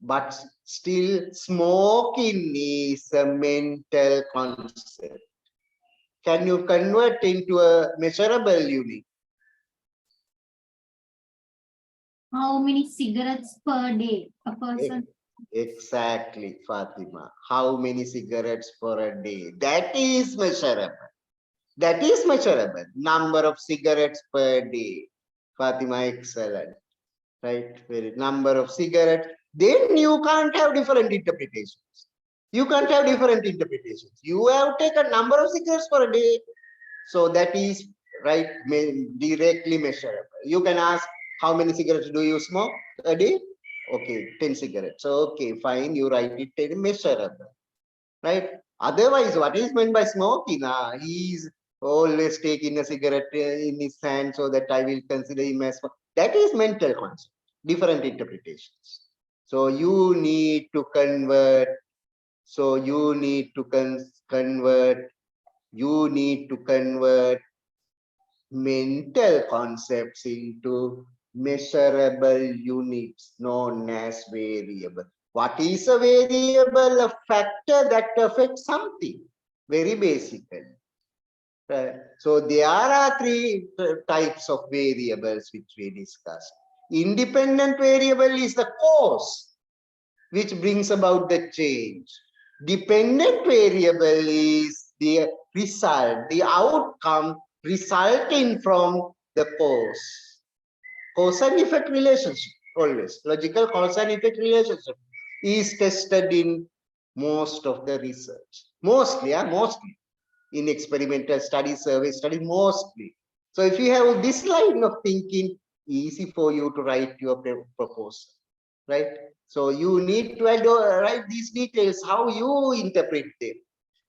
But still, smoking is a mental concept. Can you convert into a measurable unit? How many cigarettes per day a person Exactly, Fatima. How many cigarettes for a day? That is measurable. That is measurable. Number of cigarettes per day. Fatima, excellent. Right? Very number of cigarettes. Then you can't have different interpretations. You can't have different interpretations. You have taken number of cigarettes for a day. So that is right, directly measurable. You can ask, how many cigarettes do you smoke a day? Okay, 10 cigarettes. So, okay, fine, you write it 10, measurable. Right? Otherwise, what is meant by smoking? He's always taking a cigarette in his hand so that I will consider him as that is mental concept, different interpretations. So you need to convert. So you need to convert. You need to convert mental concepts into measurable units known as variable. What is a variable? A factor that affects something, very basically. Right? So there are three types of variables which we discussed. Independent variable is the cause which brings about the change. Dependent variable is the result, the outcome resulting from the cause. Cause and effect relationship, always. Logical cause and effect relationship is tested in most of the research. Mostly. In experimental studies, survey studies, mostly. So if you have this line of thinking, easy for you to write your proposal, right? So you need to write these details, how you interpret them.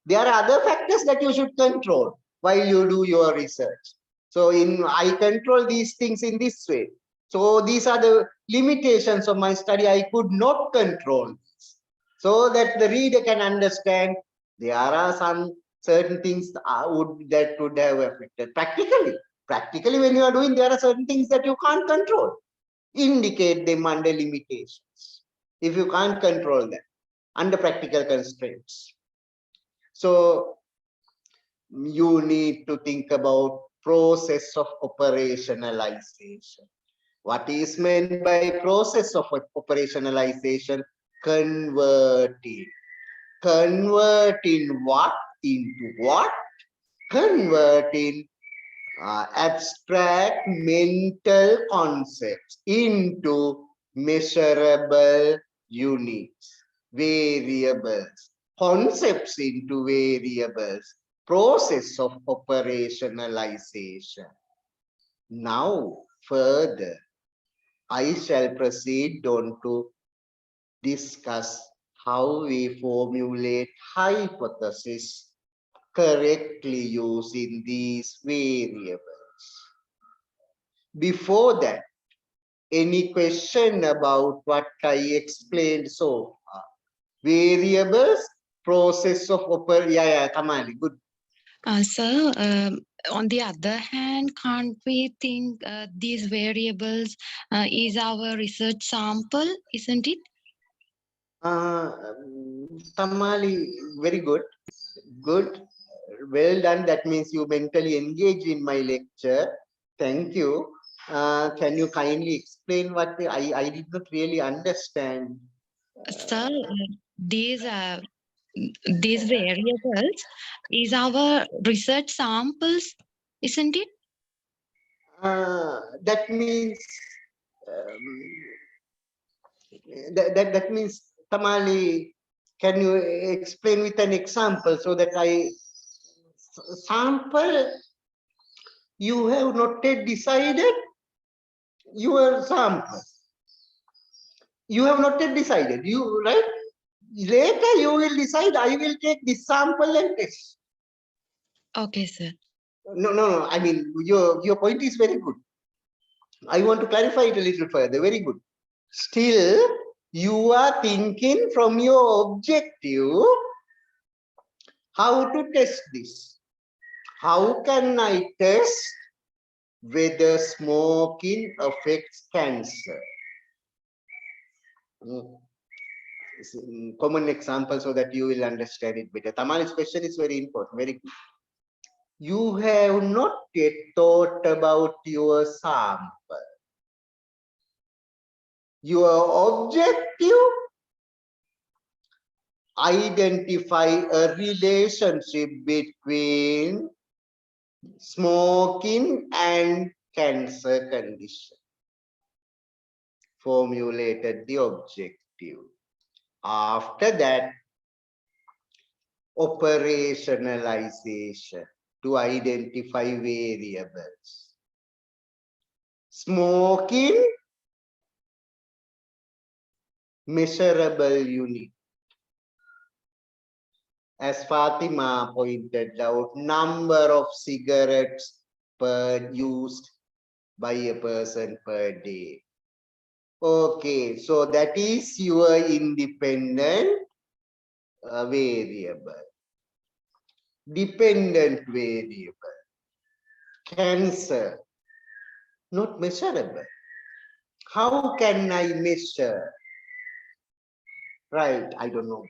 There are other factors that you should control while you do your research. So I control these things in this way. So these are the limitations of my study. I could not control this. So that the reader can understand there are some certain things that would have affected practically when you are doing, there are certain things that you can't control. Indicate them under limitations if you can't control them under practical constraints. So you need to think about process of operationalization. What is meant by process of operationalization? Converting what into what? Converting abstract mental concepts into measurable units, variables, concepts into variables, process of operationalization. Now, further, I shall proceed on to discuss how we formulate hypotheses correctly using these variables. Before that, any question about what I explained so far? Variables, process of yeah, Kamali, good. Sir, on the other hand, can't we think these variables is our research sample, isn't it? Tamali, very good. Good. Well done. That means you mentally engage in my lecture. Thank you. Can you kindly explain what I did not really understand? Sir, these variables is our research samples, isn't it? That means that means Tamali, can you explain with an example so that I sample? You have not yet decided your sample. You have not yet decided. You right? Later you will decide. I will take this sample and test. Okay, sir. No. I mean, your point is very good. I want to clarify it a little further. Very good. Still, you are thinking from your objective how to test this. How can I test whether smoking affects cancer? Common example so that you will understand it better. Tamali's question is very important. Very good. You have not yet thought about your sample. Your objective identify a relationship between smoking and cancer condition. Formulated the objective. After that, operationalization to identify variables. Smoking, measurable unit. As Fatima pointed out, number of cigarettes used by a person per day. Okay, so that is your independent variable. Dependent variable. Cancer, not measurable. How can I measure? Right, I don't know.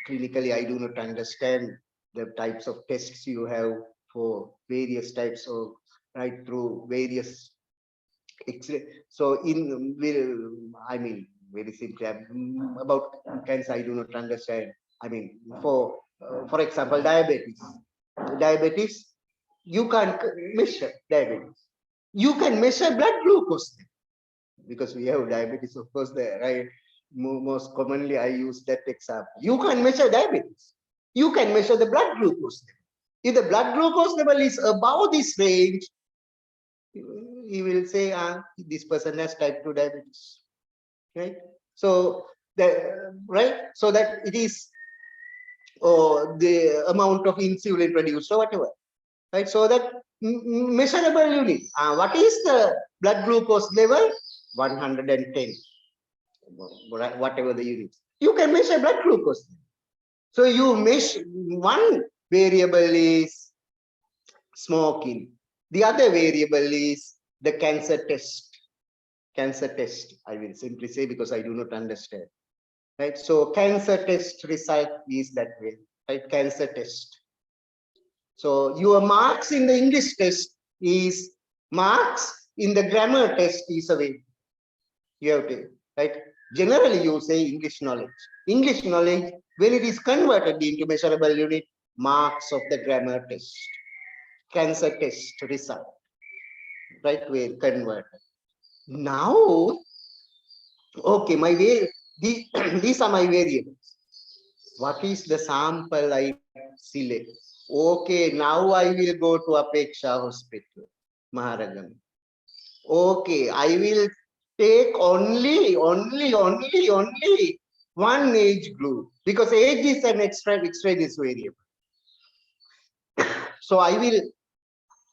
Clinically, I do not understand the types of tests you have for various types of, right, through various X-ray. So I mean, very simply about cancer, I do not understand. I mean, for example, diabetes. Diabetes, you can't measure diabetes. You can measure blood glucose because we have diabetes, of course, there, right? Most commonly, I use that example. You can measure diabetes. You can measure the blood glucose level. If the blood glucose level is above this range, he will say, this person has type 2 diabetes, right? So so that it is the amount of insulin produced or whatever, right? So that measurable unit. What is the blood glucose level? 110, whatever the unit. You can measure blood glucose. So you measure, one variable is smoking. The other variable is the cancer test. Cancer test, I will simply say because I do not understand. Right? So cancer test result is that way, right? Cancer test. So your marks in the English test is marks in the grammar test is a way. You have to, right? Generally, you say English knowledge. English knowledge, when it is converted into measurable unit, marks of the grammar test. Cancer test result, right? We're converted. Now, okay, these are my variables. What is the sample I select? Okay, now I will go to Apeksha Hospital, Maharagam. Okay, I will take only one age group because age is an extraneous variable. So I will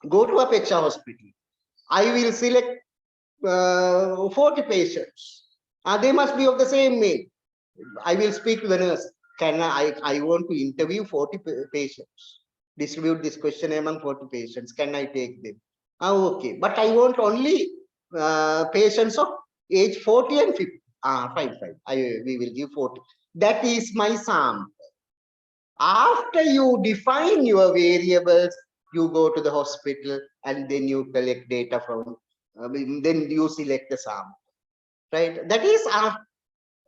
go to Apeksha Hospital. I will select 40 patients. They must be of the same age. I will speak to the nurse. I want to interview 40 patients. Distribute this question among 40 patients. Can I take them? Okay. But I want only patients of age 40 and 50. Fine. We will give 40. That is my sample. After you define your variables, you go to the hospital and then you collect data from, then you select the sample, right? That is,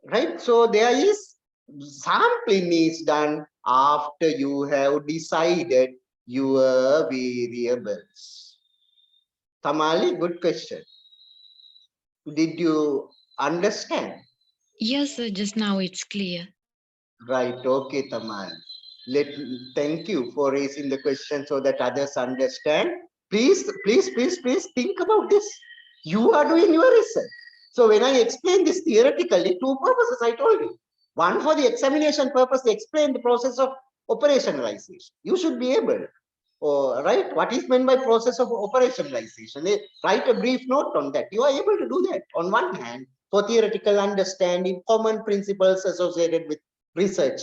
right? So there is sampling is done after you have decided your variables. Tamali, good question. Did you understand? Yes, sir, just now it's clear. Right, okay, Tamal. Thank you for raising the question so that others understand. Please think about this. You are doing your research. So when I explain this theoretically, two purposes I told you. One for the examination purpose, to explain the process of operationalization. You should be able, right? What is meant by process of operationalization? Write a brief note on that. You are able to do that on one hand for theoretical understanding, common principles associated with research.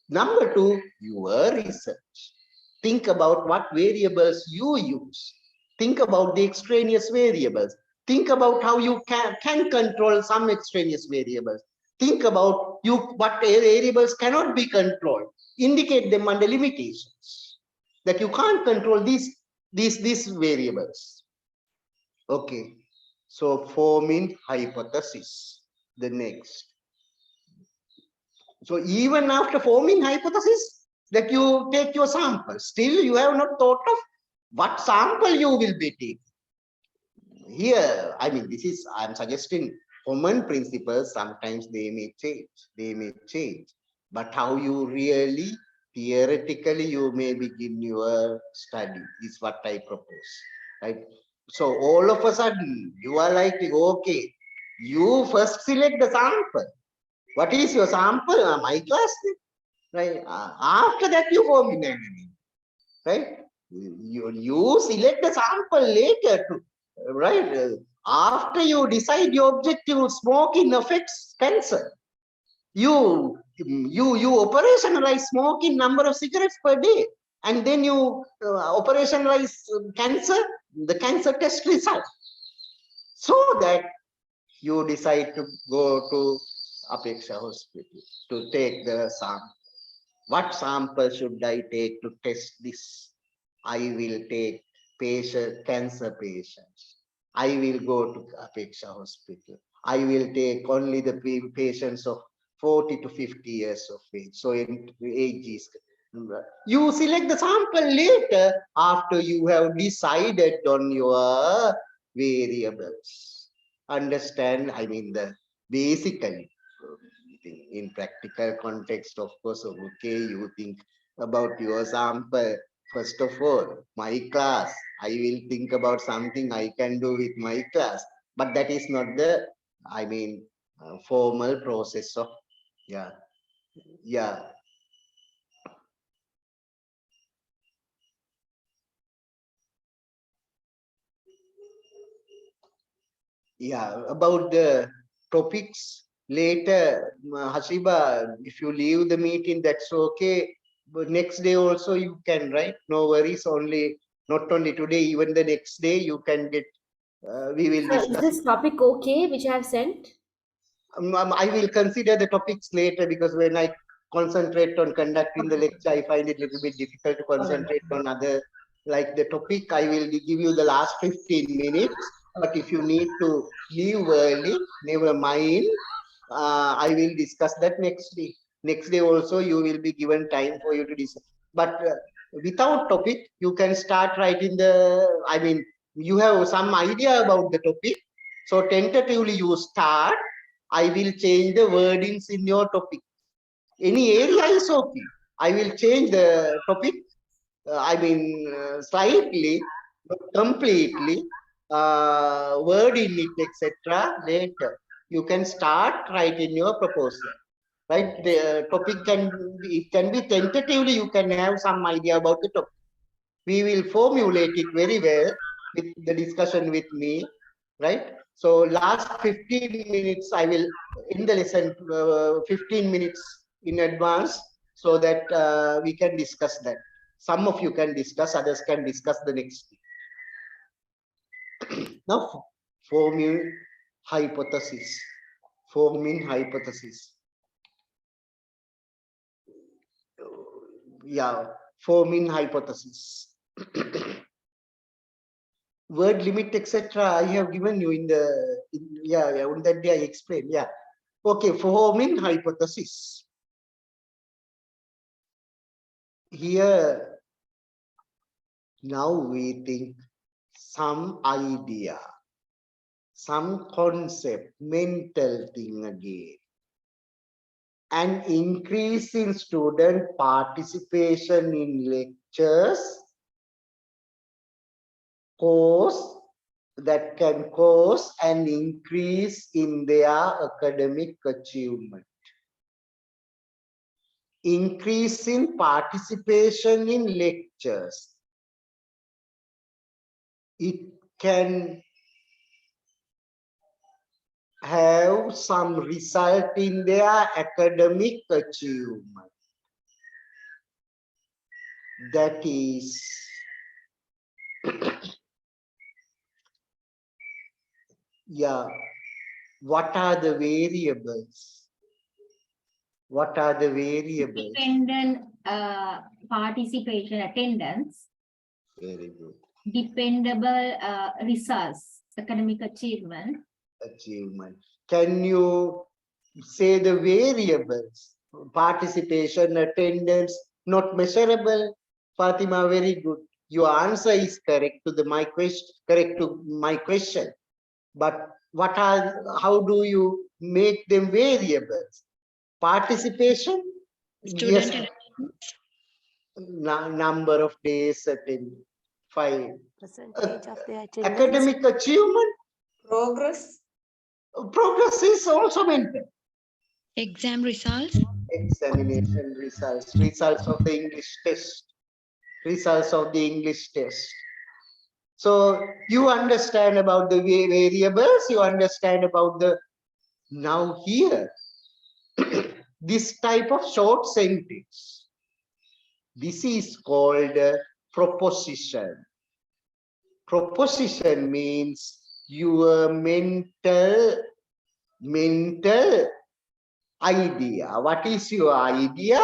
Number two, your research. Think about what variables you use. Think about the extraneous variables. Think about how you can control some extraneous variables. Think about what variables cannot be controlled. Indicate them under limitations. That you can't control these variables. Okay. So forming hypothesis. The next. So even after forming hypothesis that you take your sample, still you have not thought of what sample you will be taking. Here, I mean, I'm suggesting common principles, sometimes they may change, but how you really, theoretically, you may begin your study is what I propose, right? So all of a sudden, you are like, okay, you first select the sample. What is your sample? My class, right? After that, you form in enemy, right? You select the sample later, right? After you decide your objective, smoking affects cancer. You operationalize smoking number of cigarettes per day, and then you operationalize cancer, the cancer test result, so that you decide to go to Apeksha Hospital to take the sample. What sample should I take to test this? I will take cancer patients. I will go to Apeksha Hospital. I will take only the patients of 40 to 50 years of age. So in age is, you select the sample later after you have decided on your variables. Understand? I mean, basically, in practical context, of course, okay, you think about your sample. First of all, my class, I will think about something I can do with my class, but that is not the, I mean, formal process of, yeah. Yeah, about the topics later, Hasiba, if you leave the meeting, that's okay. But next day also you can, right? No worries, not only today, even the next day you can get, we will Is discuss. this topic okay, which I have sent? I will consider the topics later, because when I concentrate on conducting the lecture, I find it a little bit difficult to concentrate on other, like the topic. I will give you the last 15 minutes, but if you need to leave early, never mind. I will discuss that next day. Next day also, you will be given time for you to discuss. But without topic, you can start writing I mean, you have some idea about the topic. So tentatively you start. I will change the wordings in your topic. Any area is okay. I will change the topic, slightly, not completely, wording it, etc. Later. You can start writing your proposal. Right? The topic it can be tentatively, you can have some idea about the topic. We will formulate it very well with the discussion with me, right? So last 15 minutes, I will in the lesson 15 minutes in advance, so that we can discuss that. Some of you can discuss, others can discuss the next. Now, forming hypothesis. Forming hypothesis. Yeah, forming hypothesis. Word limit, etc. I have given you in the on that day I explained. Yeah. Okay, forming hypothesis. Here now we think some idea, some concept, mental thing again. An increase in student participation in lectures that can cause an increase in their academic achievement. Increase in participation in lectures. It can have some result in their academic achievement. That is yeah. What are the variables? What are the variables? Dependent participation attendance. Very good. Dependable results, academic achievement. Achievement. Can you say the variables? participation, attendance, not measurable. Fatima, very good. Your answer is correct to my question. But how do you make them variables? Participation, yes. Student Number of days attended, 5. Percentage of the attendance. Academic achievement, Progress. progress is also mental. exam results, Examination results, results of the English test, results of the English test. So you understand about the variables, you understand about the, now here, this type of short sentence, this is called a proposition. Proposition means your mental idea. What is your idea?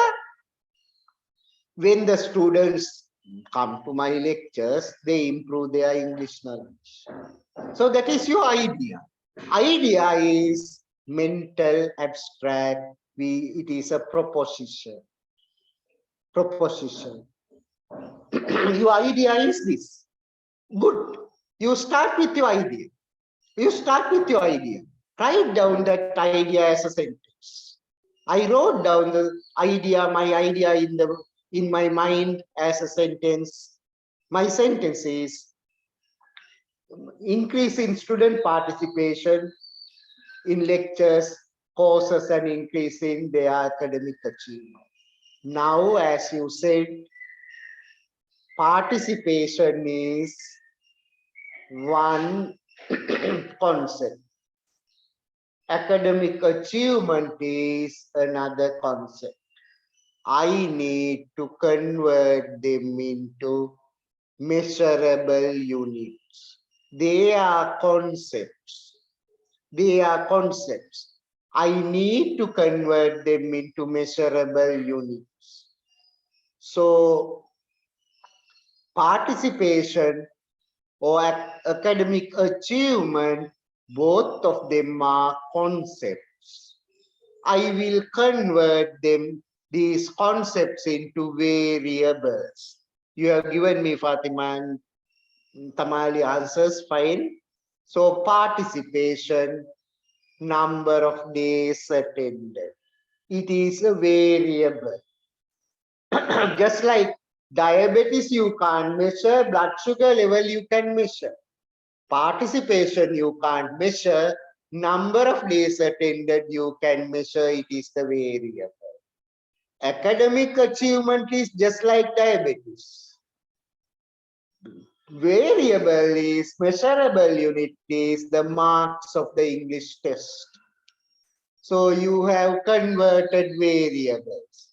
When the students come to my lectures, they improve their English knowledge. So that is your idea. Idea is mental, abstract. It is a proposition. Proposition. Your idea is this. Good. You start with your idea. You start with your idea. Write down that idea as a sentence. I wrote down the idea, my idea in my mind as a sentence. My sentence is increase in student participation in lectures causes an increase in their academic achievement. Now, as you said, participation is one concept. Academic achievement is another concept. I need to convert them into measurable units. They are concepts. They are concepts. I need to convert them into measurable units. So, participation or academic achievement, both of them are concepts. I will convert these concepts into variables. You have given me, Fatima and Tamali, answers, fine. So participation, number of days attended. It is a variable. Just like diabetes you can't measure, blood sugar level you can measure. Participation you can't measure, number of days attended you can measure, it is the variable. Academic achievement is just like diabetes. Variable is measurable unit is the marks of the English test. So you have converted variables.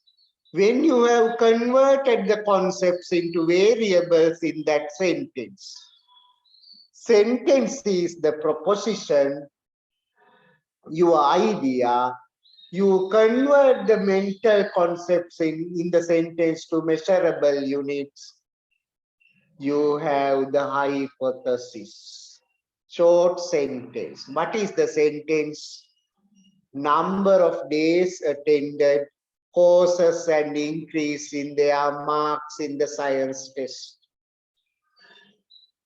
When you have converted the concepts into variables in that sentence, sentence is the proposition, your idea, you convert the mental concepts in the sentence to measurable units, you have the hypothesis. Short sentence. What is the sentence? Number of days attended causes an increase in their marks in the science test.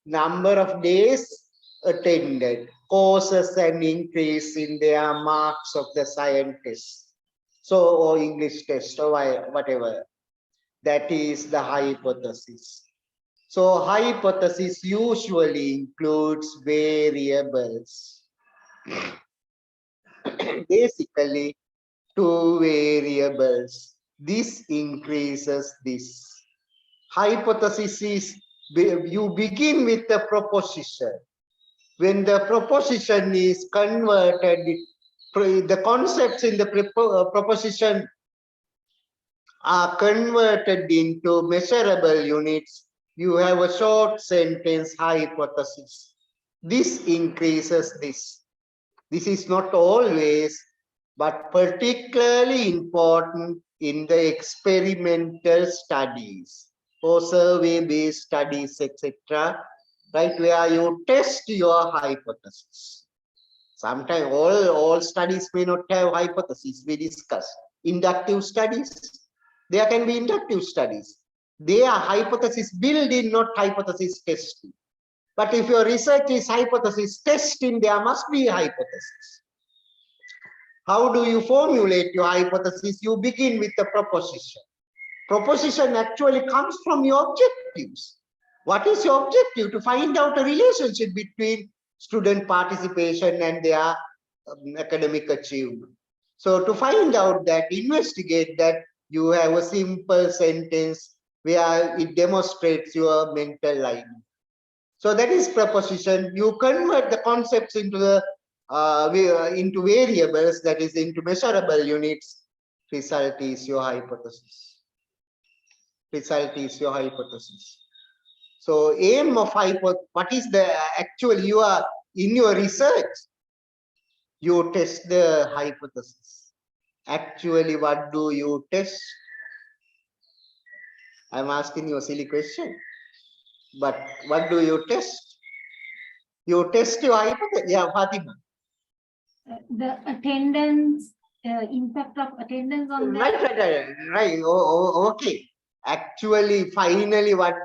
Number of days attended causes an increase in their marks of the science test. So, or English test, or whatever. That is the hypothesis. So, hypothesis usually includes variables. Basically, two variables. This increases this. Hypothesis is you begin with the proposition. When the proposition is converted, the concepts in the proposition are converted into measurable units, you have a short sentence hypothesis. This increases this. This is not always, but particularly important in the experimental studies or survey-based studies, etc., right, where you test your hypothesis. Sometimes all studies may not have hypothesis, we discussed. inductive studies. There can be inductive studies. They are hypothesis building, not hypothesis testing. But if your research is hypothesis testing, there must be a hypothesis. How do you formulate your hypothesis? You begin with a proposition. Proposition actually comes from your objectives. What is your objective? To find out a relationship between student participation and their academic achievement. So to find out that, investigate that, you have a simple sentence where it demonstrates your mental life. So that is proposition. You convert the concepts into the into variables, that is into measurable units. Result is your hypothesis. Result is your hypothesis. So aim of what is the actual, you are in your research, you test the hypothesis. Actually, what do you test? I'm asking you a silly question, but what do you test? You test your hypothesis. Yeah, Fatima. The attendance, impact of attendance on the Right. Okay. Actually, finally, what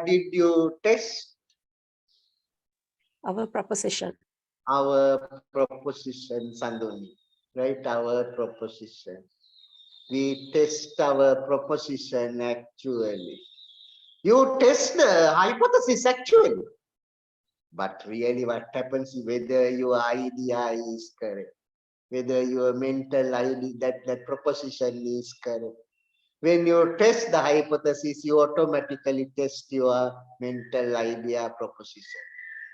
did you test? Our proposition. Our proposition, Sandoni. Right, our proposition. We test our proposition actually. You test the hypothesis actually. But really what happens, whether your idea is correct, whether your mental idea, that proposition is correct. When you test the hypothesis, you automatically test your mental idea proposition.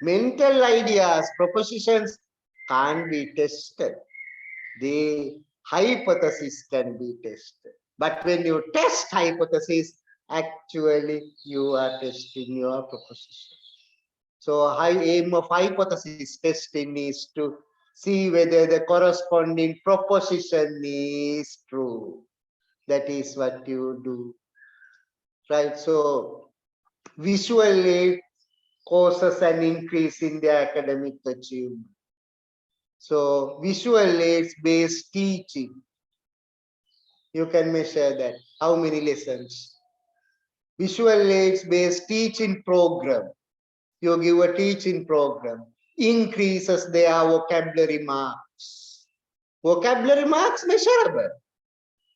Mental ideas, propositions can't be tested. The hypothesis can be tested. But when you test hypothesis, actually you are testing your proposition. So high aim of hypothesis testing is to see whether the corresponding proposition is true. That is what you do. Right? So visual aid causes an increase in the academic achievement. So visual aids based teaching, you can measure that. How many lessons? Visual aids based teaching program, you give a teaching program, increases their vocabulary marks. Vocabulary marks measurable.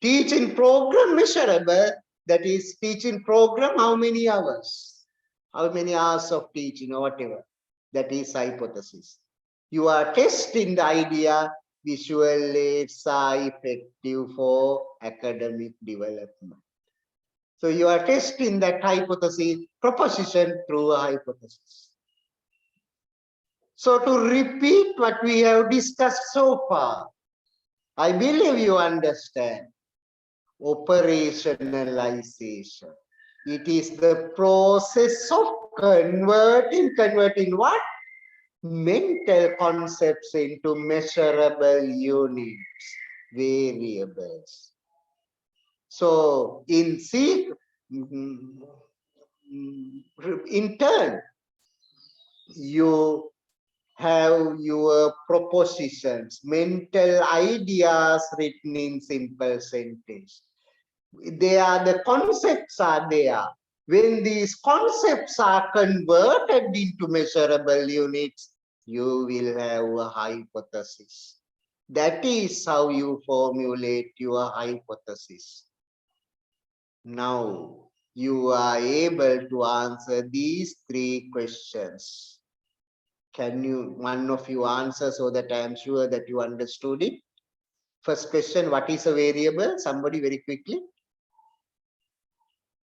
Teaching program measurable, that is teaching program, how many hours? How many hours of teaching or whatever. That is hypothesis. You are testing the idea, visual aids are effective for academic development. So you are testing that hypothesis, proposition through a hypothesis. So to repeat what we have discussed so far, I believe you understand. Operationalization. It is the process of converting what? Mental concepts into measurable units, variables. So in turn, you have your propositions, mental ideas written in simple sentence. They are the concepts are there. When these concepts are converted into measurable units, you will have a hypothesis. That is how you formulate your hypothesis. Now, you are able to answer these 3 questions. Can you, one of you answer so that I am sure that you understood it? First question, what is a variable? Somebody very quickly.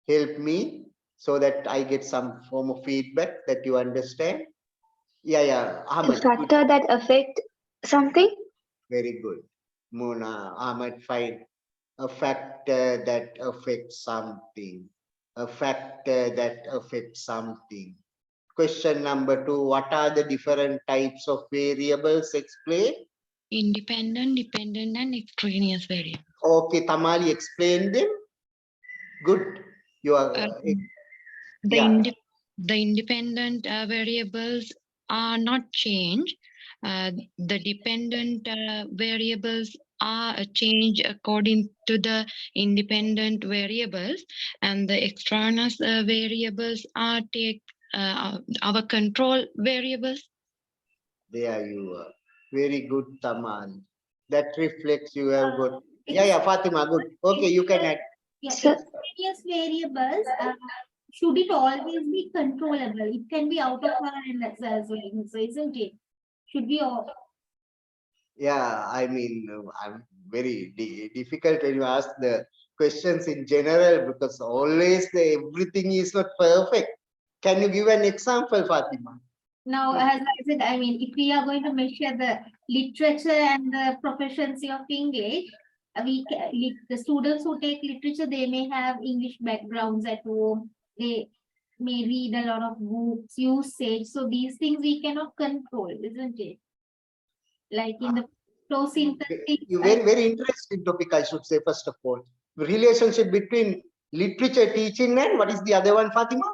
Help me so that I get some form of feedback that you understand. Yeah, Ahmed. A factor that affect something. Very good. Mona, Ahmed, fine. A factor that affects something. A factor that affects something. Question number 2, what are the different types of variables? Explain. Independent, dependent, and extraneous variable. Okay, Tamali, explain them. Good. You are. The independent variables are not changed. The dependent variables are changed according to the independent variables, and the extraneous variables are our control variables. There you are. Very good, Tamal. That reflects you have got. Yeah, Ex- Fatima, good. Okay, you can add. Yeah, Sir. extraneous variables, should it always be controllable? It can be out of our hands as well, so isn't it? Should be all. Yeah, I mean, I'm very difficult when you ask the questions in general because always everything is not perfect. Can you give an example, Fatima? Now, as I said, I mean, if we are going to measure the literature and the proficiency of English, the students who take literature, they may have English backgrounds at home. They may read a lot of books, usage. So these things we cannot control, isn't it? Like in the photosynthesis. You very interesting topic, I should say, first of all. Relationship between literature teaching and what is the other one, Fatima?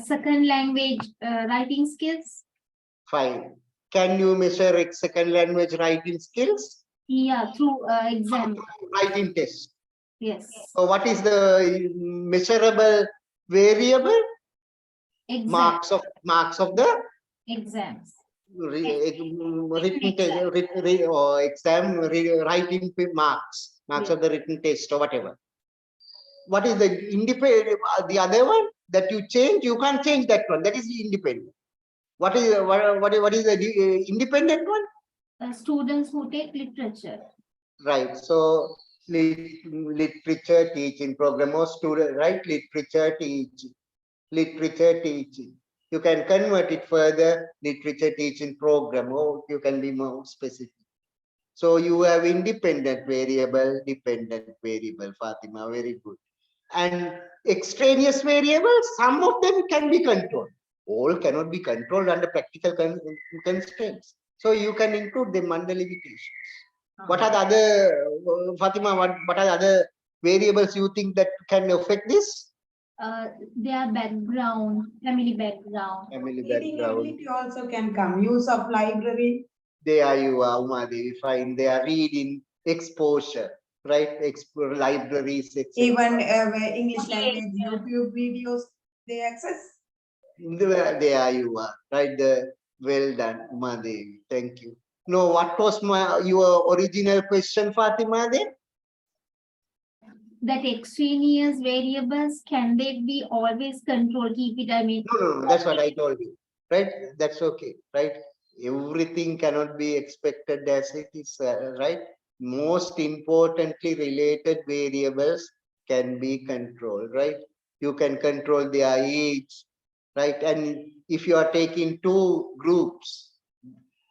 Second language writing skills. Fine. Can you measure second language writing skills? Yeah, through exam. Writing test. Yes. So what is the measurable variable? Exam. Marks of the Exams. written test, or exam writing marks of the written test or whatever. What is the independent? The other one that you change, you can't change that one. That is independent. What is the independent one? Students who take literature. Right. So literature teaching program or student, right? Literature teaching. You can convert it further, literature teaching program, or you can be more specific. So you have independent variable, dependent variable, Fatima, very good. And extraneous variables, some of them can be controlled. All cannot be controlled under practical constraints. So you can include them under limitations. What are the other, Fatima, what are the other variables you think that can affect this? Their background, family background. Family Reading background. ability also can come. Use of library. There you are, Umadevi, fine. They are reading, exposure, right? Libraries, etc. Even English language, YouTube videos, they access. There you are, right? Well done, Umadevi. Thank you. No, what was your original question, Fatima, then? That extraneous variables, can they be always controlled? Keep it, I mean. No, that's what I told you, right? That's okay, right? Everything cannot be expected as it is, right? Most importantly, related variables can be controlled, right? You can control their age, right? And if you are taking two groups,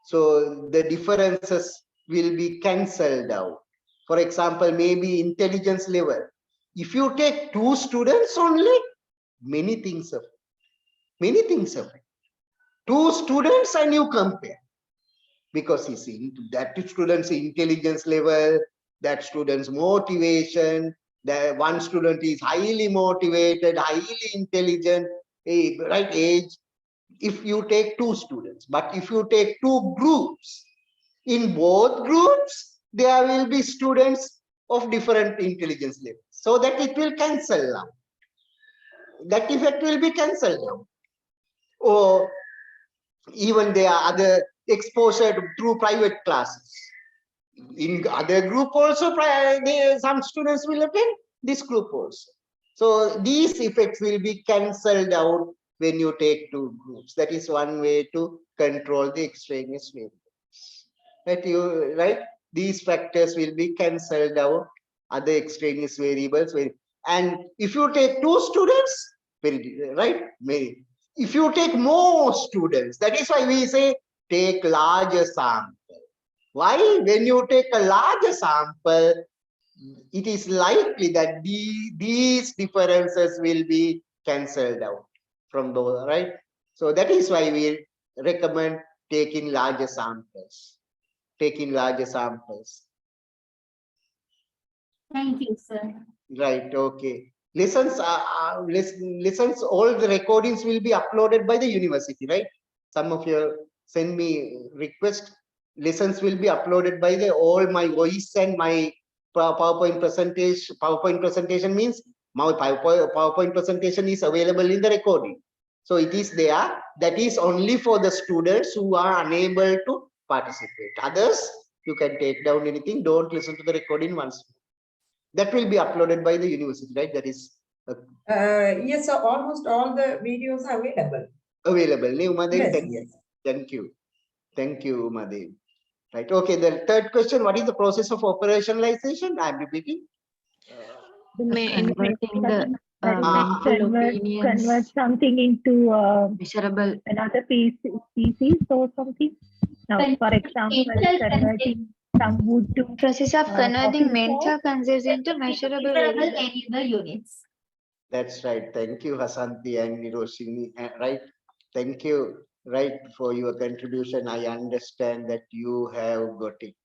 so the differences will be cancelled out. For example, maybe intelligence level. If you take two students only, many things affect. Many things affect. Two students and you compare. Because you see, that student's intelligence level, that student's motivation, that one student is highly motivated, highly intelligent, right age. If you take two students, but if you take two groups, in both groups, there will be students of different intelligence levels. So that it will cancel out. That effect will be cancelled out. Or even there are other exposure through private classes. In other group also, some students will attend this group also. So these effects will be cancelled out when you take two groups. That is one way to control the extraneous variables. Right? These factors will be cancelled out, other extraneous variables. And if you take two students, right? If you take more students, that is why we say take larger sample. Why? When you take a larger sample, it is likely that these differences will be cancelled out from those, right? So that is why we recommend taking larger samples. Taking larger samples. Thank you, sir. Right, okay. Lessons, all the recordings will be uploaded by the university, right? Some of you send me request. lessons will be uploaded by the all my voice and my PowerPoint presentation. PowerPoint presentation means my PowerPoint presentation is available in the recording. So it is there. That is only for the students who are unable to participate. Others, you can take down anything. Don't listen to the recording once. That will be uploaded by the university, right? That is Yes, so almost all the videos are available. available. Yes, yes. Thank you. Thank you, Umadev. Right. Okay. The third question, what is the process of operationalization? I'm repeating. Converting the Convert something into measurable another species or something. Now, for example, converting some wood to Process of converting coffee main cell concepts into measurable variables. variable units. That's right. Thank you, Hasanti and Niroshini. Right. Thank you. Right, for your contribution. I understand that you have got it.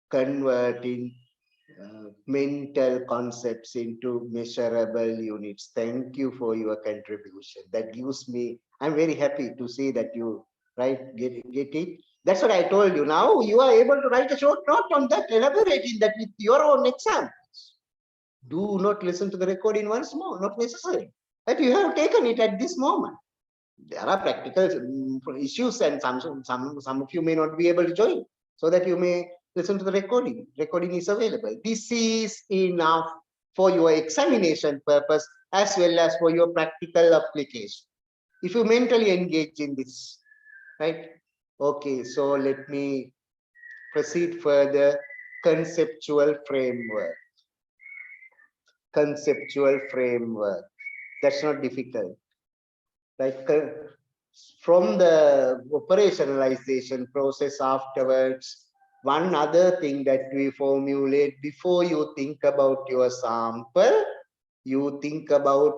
Converting mental concepts into measurable units. Thank you for your contribution. That gives me, I'm very happy to see that you get it. That's what I told you. Now you are able to write a short note on that, elaborating that with your own examples. Do not listen to the recording once more, not necessary. But you have taken it at this moment. There are practical issues, and some of you may not be able to join, so that you may listen to the recording. Recording is available. This is enough for your examination purpose as well as for your practical application. If you mentally engage in this, right? Okay, so let me proceed further. Conceptual framework. Conceptual framework. That's not difficult. Like from the operationalization process afterwards, one other thing that we formulate before you think about your sample, you think about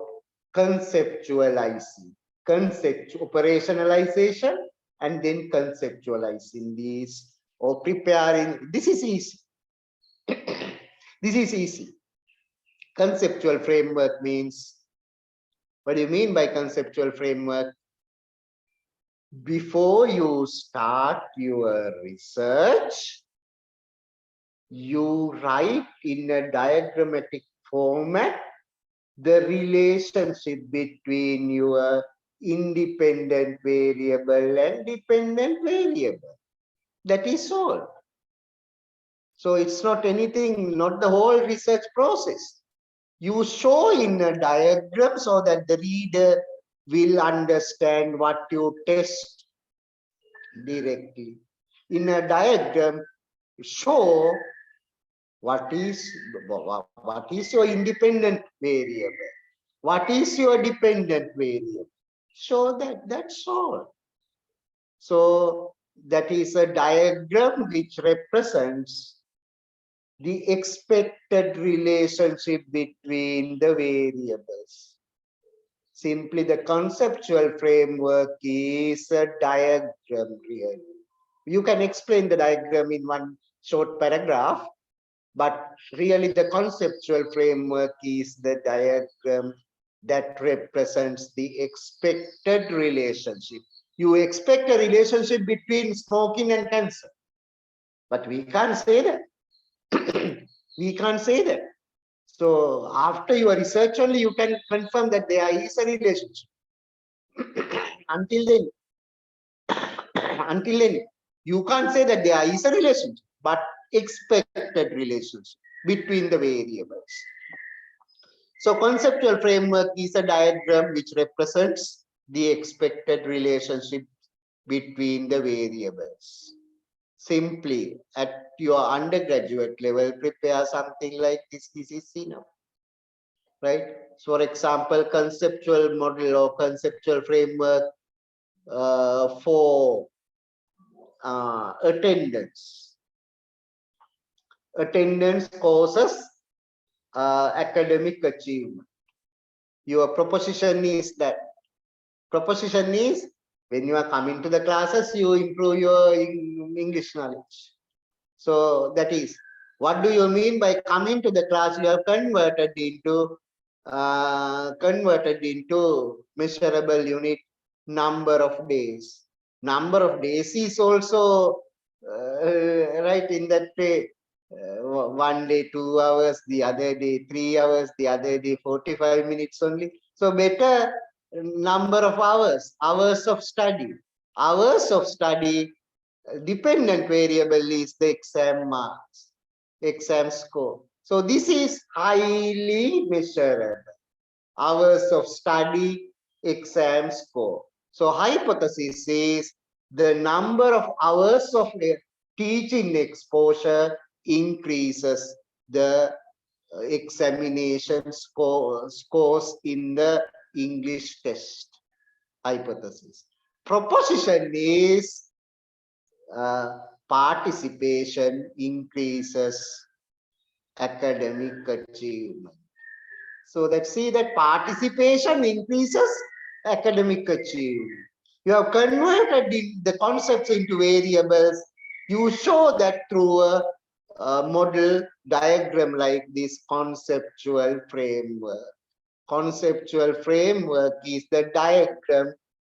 conceptualizing, operationalization, and then conceptualizing these or preparing. This is easy. This is easy. Conceptual framework means, what do you mean by conceptual framework? Before you start your research, you write in a diagrammatic format the relationship between your independent variable and dependent variable. That is all. So it's not anything, not the whole research process. You show in a diagram so that the reader will understand what you test directly. In a diagram, show what is your independent variable, what is your dependent variable. Show that, that's all. So that is a diagram which represents the expected relationship between the variables. Simply, the conceptual framework is a diagram, really. You can explain the diagram in one short paragraph, but really the conceptual framework is the diagram that represents the expected relationship. You expect a relationship between smoking and cancer, but we can't say that. We can't say that. So after your research only, you can confirm that there is a relationship. Until then, you can't say that there is a relationship, but expected relationship between the variables. So conceptual framework is a diagram which represents the expected relationship between the variables. Simply at your undergraduate level, prepare something like this. This is enough, right? So for example, conceptual model or conceptual framework for attendance. Attendance causes academic achievement. Your proposition is that. Proposition is, when you are coming to the classes, you improve your English knowledge. So that is, what do you mean by coming to the class? You have converted into measurable unit, number of days. Number of days is also right, in that way, one day 2 hours, the other day 3 hours, the other day 45 minutes only. So better number of hours of study. Hours of study, dependent variable is the exam marks, exam score. So this is highly measurable. Hours of study, exam score. So hypothesis is the number of hours of teaching exposure increases the examination scores in the English test. Hypothesis. Proposition is participation increases academic achievement. So let's see that participation increases academic achievement. You have converted the concepts into variables. You show that through a model diagram like this conceptual framework. Conceptual framework is the diagram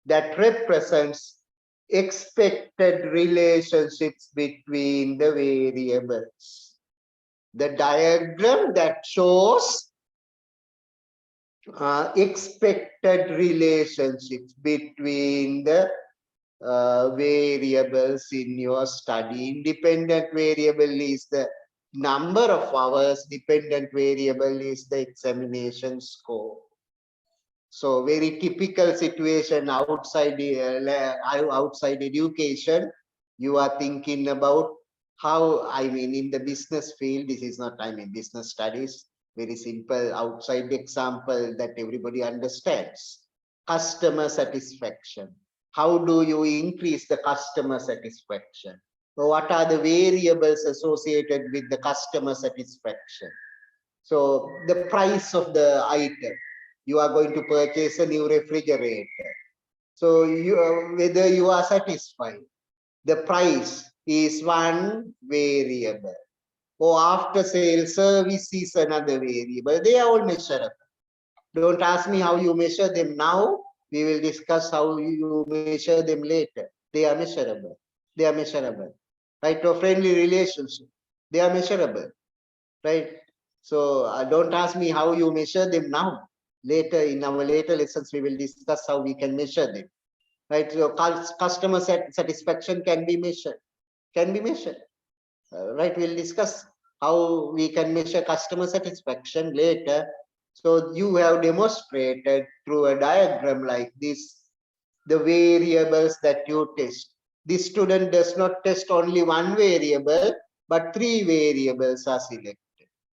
that represents expected relationships between the variables. The diagram that shows expected relationships between the variables in your study. Independent variable is the number of hours, dependent variable is the examination score. So very typical situation outside outside education, you are thinking about how, I mean, in the business field, this is not, I mean, business studies, very simple outside example that everybody understands. Customer satisfaction. How do you increase the customer satisfaction? So what are the variables associated with the customer satisfaction? So the price of the item. You are going to purchase a new refrigerator. So whether you are satisfied. The price is one variable. Or after sale service is another variable. They are all measurable. Don't ask me how you measure them now. We will discuss how you measure them later. They are measurable. They are measurable. Right? To a friendly relationship. They are measurable. Right? So don't ask me how you measure them now. Later, in our later lessons, we will discuss how we can measure them. Right? So customer satisfaction can be measured. Can be measured. Right? We'll discuss how we can measure customer satisfaction later. So you have demonstrated through a diagram like this, the variables that you test. This student does not test only one variable, but 3 variables are selected.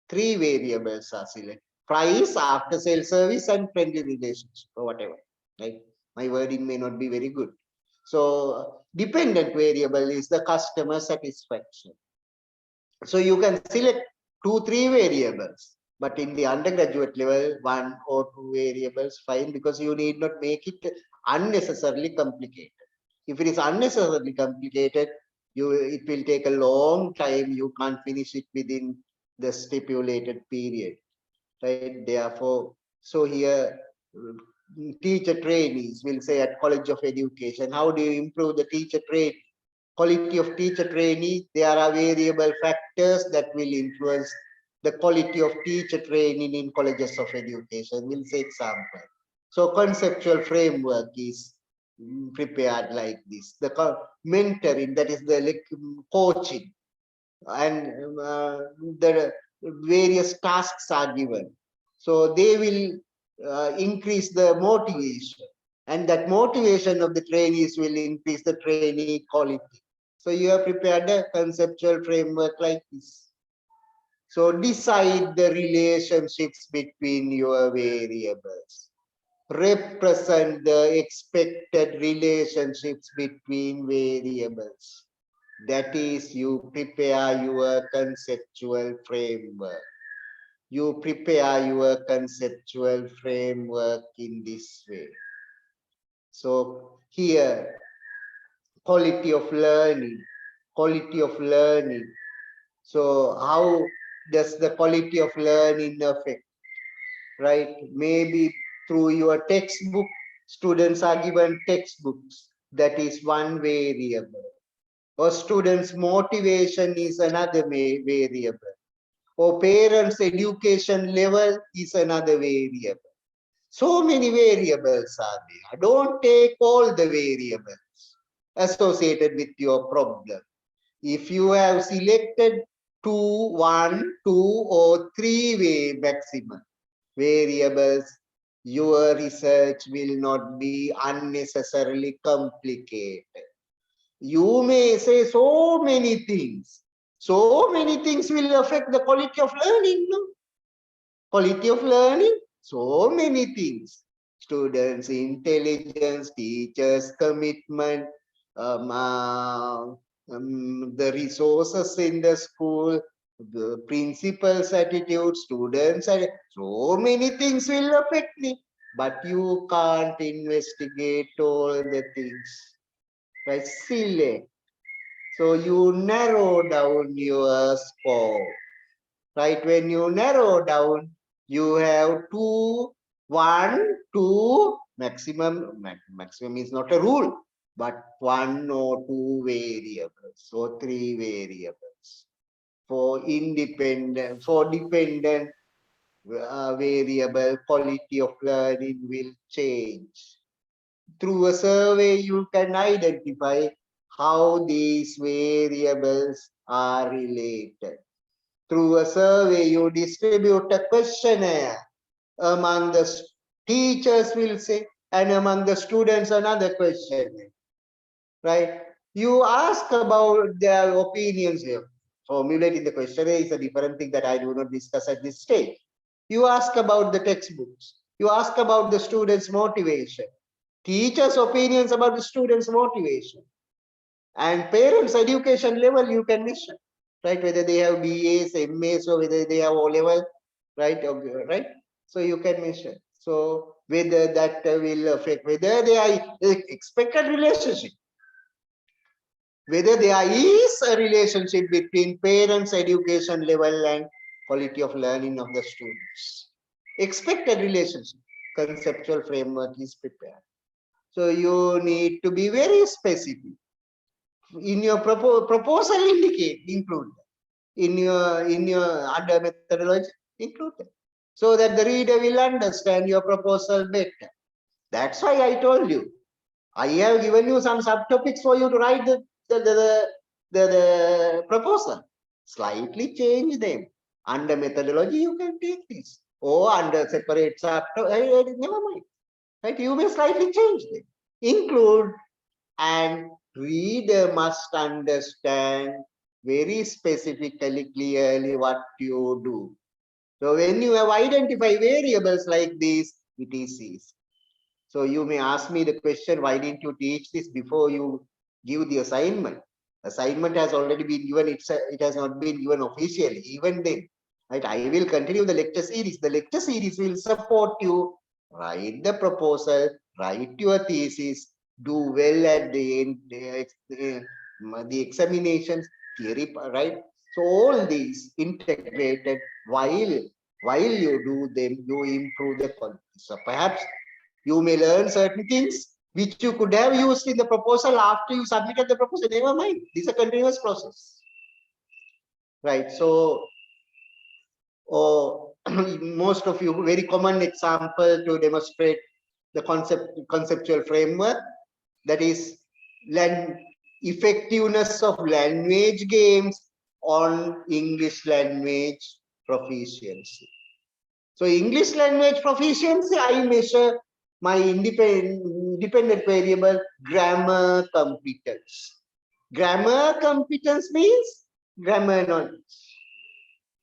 3 variables are selected. Price, after sale service, and friendly relationship, or whatever. Right? My wording may not be very good. So dependent variable is the customer satisfaction. So you can select 2, 3 variables, but in the undergraduate level, 1 or 2 variables, fine, because you need not make it unnecessarily complicated. If it is unnecessarily complicated, it will take a long time. You can't finish it within the stipulated period, right? Therefore, so here teacher trainees will say at College of Education, how do you improve the teacher training? Quality of teacher trainee, there are variable factors that will influence the quality of teacher training in colleges of education. We'll say example. So conceptual framework is prepared like this. The mentoring, that is the coaching, and the various tasks are given. So they will increase the motivation, and that motivation of the trainees will increase the trainee quality. So you have prepared a conceptual framework like this. So decide the relationships between your variables. Represent the expected relationships between variables. That is, you prepare your conceptual framework. You prepare your conceptual framework in this way. So here, quality of learning, quality of learning. So how does the quality of learning affect, right? Maybe through your textbook, students are given textbooks. That is one variable. or students' motivation is another variable, or parents' education level is another variable. So many variables are there. Don't take all the variables associated with your problem. If you have selected 2, 1, 2, or 3 maximum variables, your research will not be unnecessarily complicated. You may say so many things. So many things will affect the quality of learning. No? Quality of learning, so many things. Students' intelligence, teachers' commitment, the resources in the school, the principal's attitude, students' attitude, so many things will affect it. But you can't investigate all the things. Right? Select. So you narrow down your scope. Right? When you narrow down, you have 2, 1, 2 maximum. Maximum is not a rule, but 1 or 2 variables or 3 variables. For independent, for dependent variable, quality of learning will change. Through a survey, you can identify how these variables are related. Through a survey, you distribute a questionnaire among the teachers, will say, and among the students, another questionnaire. Right? You ask about their opinions here. Formulating the questionnaire is a different thing that I do not discuss at this stage. You ask about the textbooks. You ask about the students' motivation. Teachers' opinions about the students' motivation. And parents' education level you can measure. Right? Whether they have BAs, MAs, or whether they have O level, right? Okay, right? So you can measure. So whether that will affect, whether they are expected relationship, whether there is a relationship between parents' education level and quality of learning of the students. Expected relationship, conceptual framework is prepared. So you need to be very specific. In your proposal, include that. In your under methodology, include that, so that the reader will understand your proposal better. That's why I told you. I have given you some subtopics for you to write the proposal. Slightly change them. Under methodology, you can take this. Or under separate subtopic, never mind. Right? You may slightly change them. Include, and reader must understand very specifically, clearly what you do. So when you have identified variables like this, it is easy. So you may ask me the question, why didn't you teach this before you give the assignment? Assignment has already been given, it has not been given officially, even then. Right? I will continue the lecture series. The lecture series will support you. Write the proposal, write your thesis, do well at the end, the examinations, theory, right? So all these integrated, while you do them, you improve the quality. So perhaps you may learn certain things which you could have used in the proposal after you submitted the proposal. Never mind. This is a continuous process. Right. So, most of you, very common example to demonstrate the conceptual framework, that is effectiveness of language games on English language proficiency. So English language proficiency, I measure my independent variable grammar competence. Grammar competence means grammar knowledge.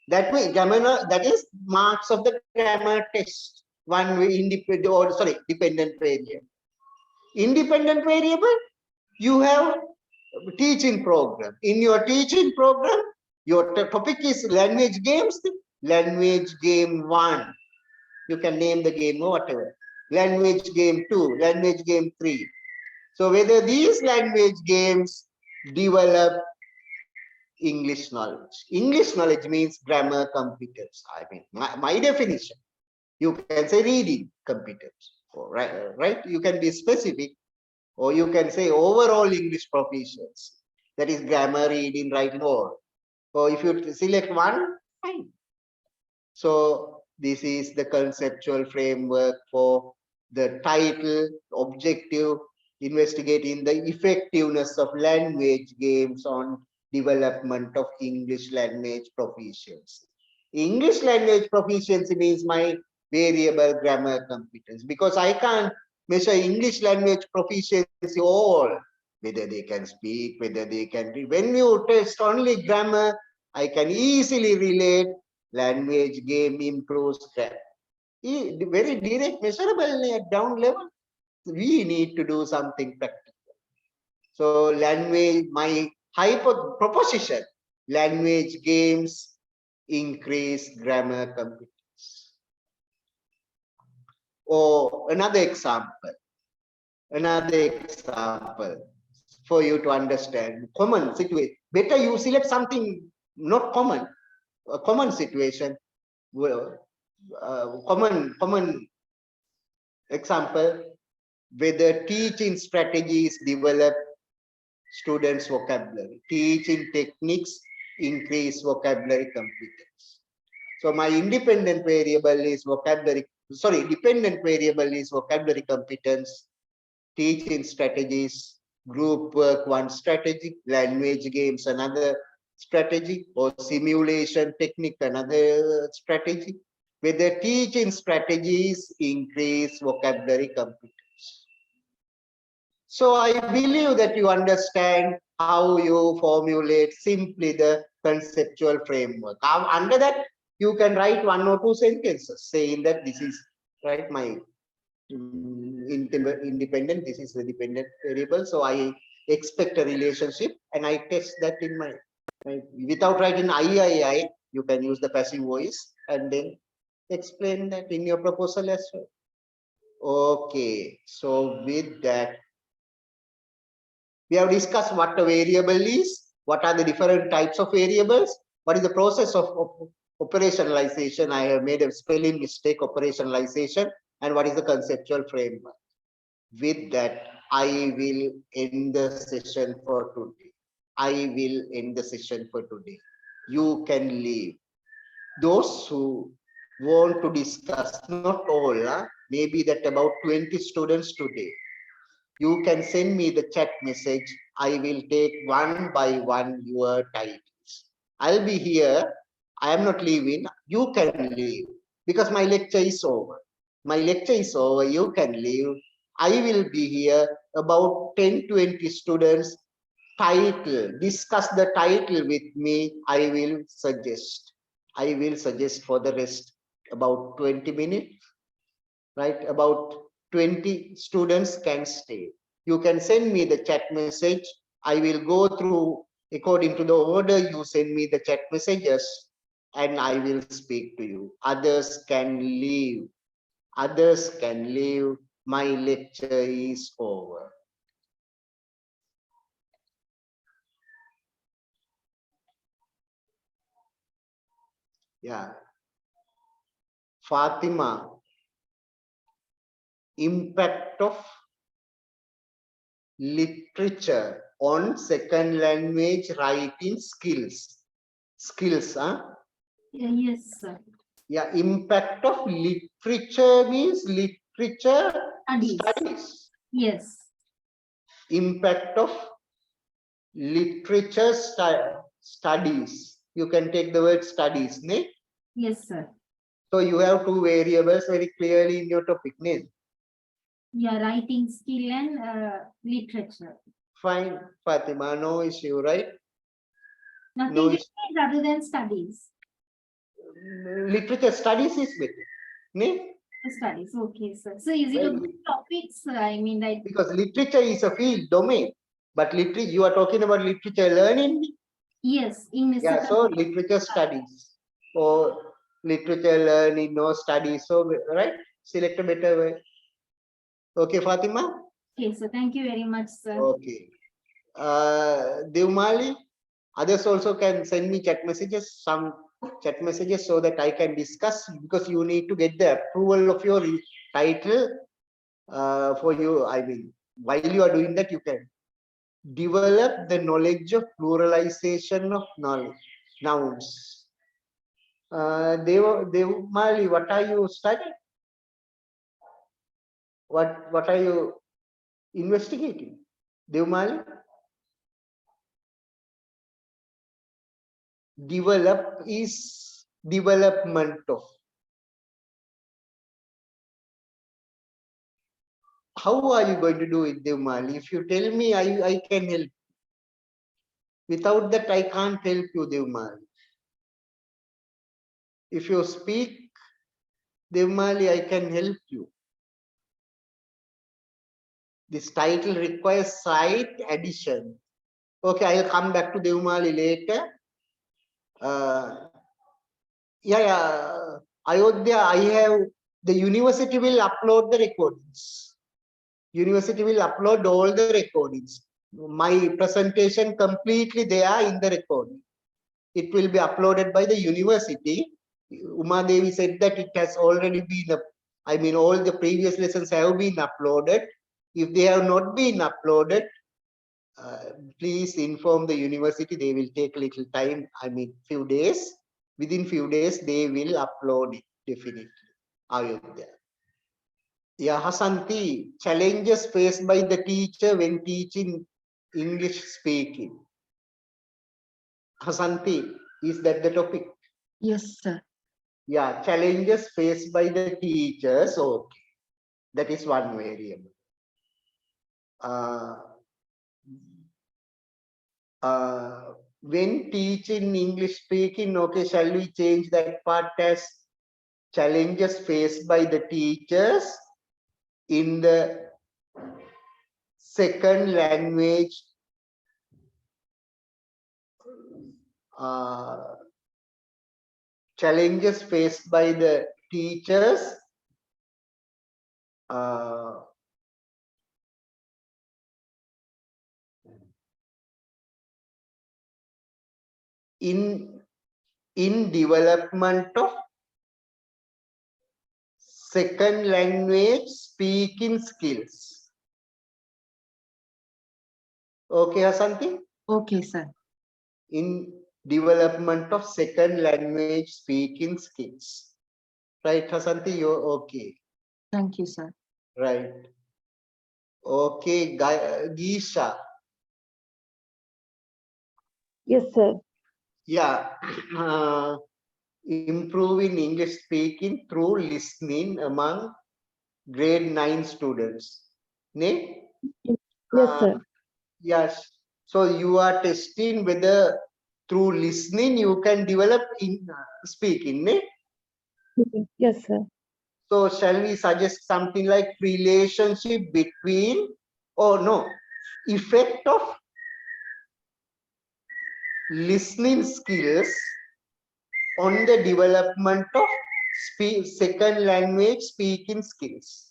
That way, that is marks of the grammar test. One way dependent variable. Independent variable, you have teaching program. In your teaching program, your topic is language games. Language game 1. You can name the game or whatever. Language game 2, language game 3. So whether these language games develop English knowledge. English knowledge means grammar competence. I mean, my definition. You can say reading competence. Right? You can be specific, or you can say overall English proficiency. That is grammar, reading, writing, all. So if you select one, fine. So this is the conceptual framework for the title, objective, investigating the effectiveness of language games on development of English language proficiency. English language proficiency means my variable grammar competence, because I can't measure English language proficiency all, whether they can speak, whether they can read. When you test only grammar, I can easily relate language game improves grammar. Very direct, measurable at down level. We need to do something practical. So language, my proposition, language games increase grammar competence. Or another example for you to understand common situation. Better you select something not common, a common situation. Well, common example, whether teaching strategies develop students' vocabulary, teaching techniques increase vocabulary competence. So my independent variable is vocabulary, dependent variable is vocabulary competence, teaching strategies, group work one strategy, language games another strategy, or simulation technique another strategy. Whether teaching strategies increase vocabulary competence. So I believe that you understand how you formulate simply the conceptual framework. Under that, you can write 1 or 2 sentences saying that this is right my independent, this is the dependent variable. So I expect a relationship and I test that in my without writing I, you can use the passive voice and then explain that in your proposal as well. Okay, so with that, we have discussed what a variable is, what are the different types of variables, what is the process of operationalization. I have made a spelling mistake, operationalization, and what is the conceptual framework. With that, I will end the session for today. You can leave. Those who want to discuss, not all, maybe that about 20 students today, you can send me the chat message. I will take one by one your titles. I'll be here. I am not leaving. You can leave because my lecture is over. You can leave. I will be here about 10-20 students. Discuss the title with me. I will suggest for the rest about 20 minutes, right? About 20 students can stay. You can send me the chat message. I will go through according to the order you send me the chat messages and I will speak to you. Others can leave. My lecture is over. Yeah. Fatima, impact of literature on second language writing skills. Yes, sir. Yeah, impact of literature means literature studies. Yes. Impact of literature studies. You can take the word studies, ne? Yes, sir. So you have 2 variables very clearly in your topic, ne? Yeah, writing skill and literature. Fine, Fatima, no issue, right? Nothing No else other than studies. Literature studies is better, ne? Studies, okay, sir. So is it a good topic, sir? I mean, like because literature is a field domain, but you are talking about literature learning. yes, in Yeah, so literature studies or literature learning or studies. So right, select a better way. Okay, Fatima. Okay, so thank you very much, sir. Okay. Devmali, others also can send me chat messages, some chat messages so that I can discuss, because you need to get the approval of your title for you. I mean, while you are doing that, you can develop the knowledge of pluralization of knowledge, nouns. Devmali, what are you studying? What are you investigating? Devmali? Develop is development of. How are you going to do it, Devmali? If you tell me, I can help. Without that, I can't help you, Devmali. If you speak, Devmali, I can help you. This title requires slight addition. Okay, I'll come back to Devmali later. Ayodhya, I have, the university will upload the recordings. University will upload all the recordings. My presentation completely there in the recording. It will be uploaded by the university. Uma Devi said that it has already been, I mean, all the previous lessons have been uploaded. If they have not been uploaded, please inform the university. They will take a little time, I mean, few days. Within few days, they will upload it, definitely. Ayodhya. Yeah, Hasanti, challenges faced by the teacher when teaching English speaking. Hasanti, is that the topic? Yes, sir. Yeah, challenges faced by the teachers. Okay, that is one variable. When teaching English speaking, okay, shall we change that part as challenges faced by the teachers in the second language challenges faced by the teachers in development of second language speaking skills. Okay, Hasanti? Okay, sir. In development of second language speaking skills. Right, Hasanti? You're okay. Thank you, sir. Right. Okay, Geesha. Yes, sir. Yeah. Improving English speaking through listening among grade 9 students. Ne? Yes, sir. Yes. So you are testing whether through listening you can develop in speaking. Ne? Yes, sir. So shall we suggest something like relationship between, or no, effect of listening skills on the development of second language speaking skills.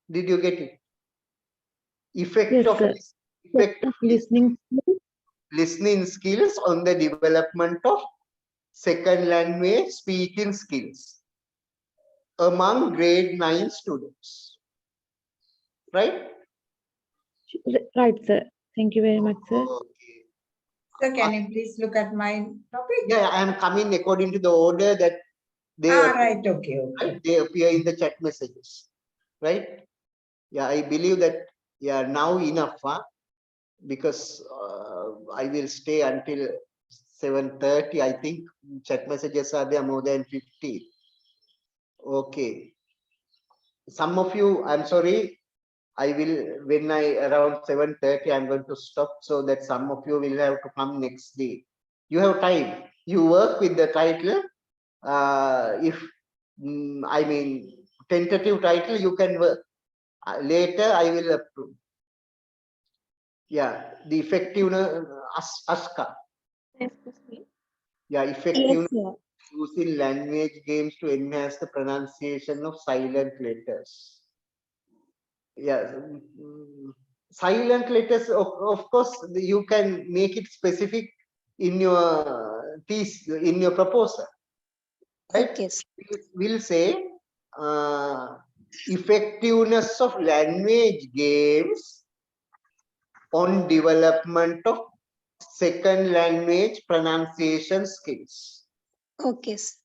Did you get it? Effect Yes, of sir. effect of Listening. listening skills on the development of second language speaking skills among grade 9 students. Right? Right, sir. Thank you very much, sir. Okay. Sir, can you please look at my topic? Yeah, I am coming according to the order that they right, okay. Right? They appear in the chat messages. Right? Yeah, I believe that, yeah, now enough, huh? Because I will stay until 7:30. I think chat messages are there more than 50. Okay. Some of you, I'm sorry, I will, when around 7:30, I'm going to stop so that some of you will have to come next day. You have time. You work with the title. If, I mean, tentative title, you can work. Later, I will approve. Yeah, the effectiveness, Aska. Yeah, effectiveness using language games to enhance the pronunciation of silent letters. Yeah, silent letters, of course, you can make it specific in your piece, in your proposal. Right? Okay. We'll say effectiveness of language games on development of second language pronunciation skills. Okay, sir.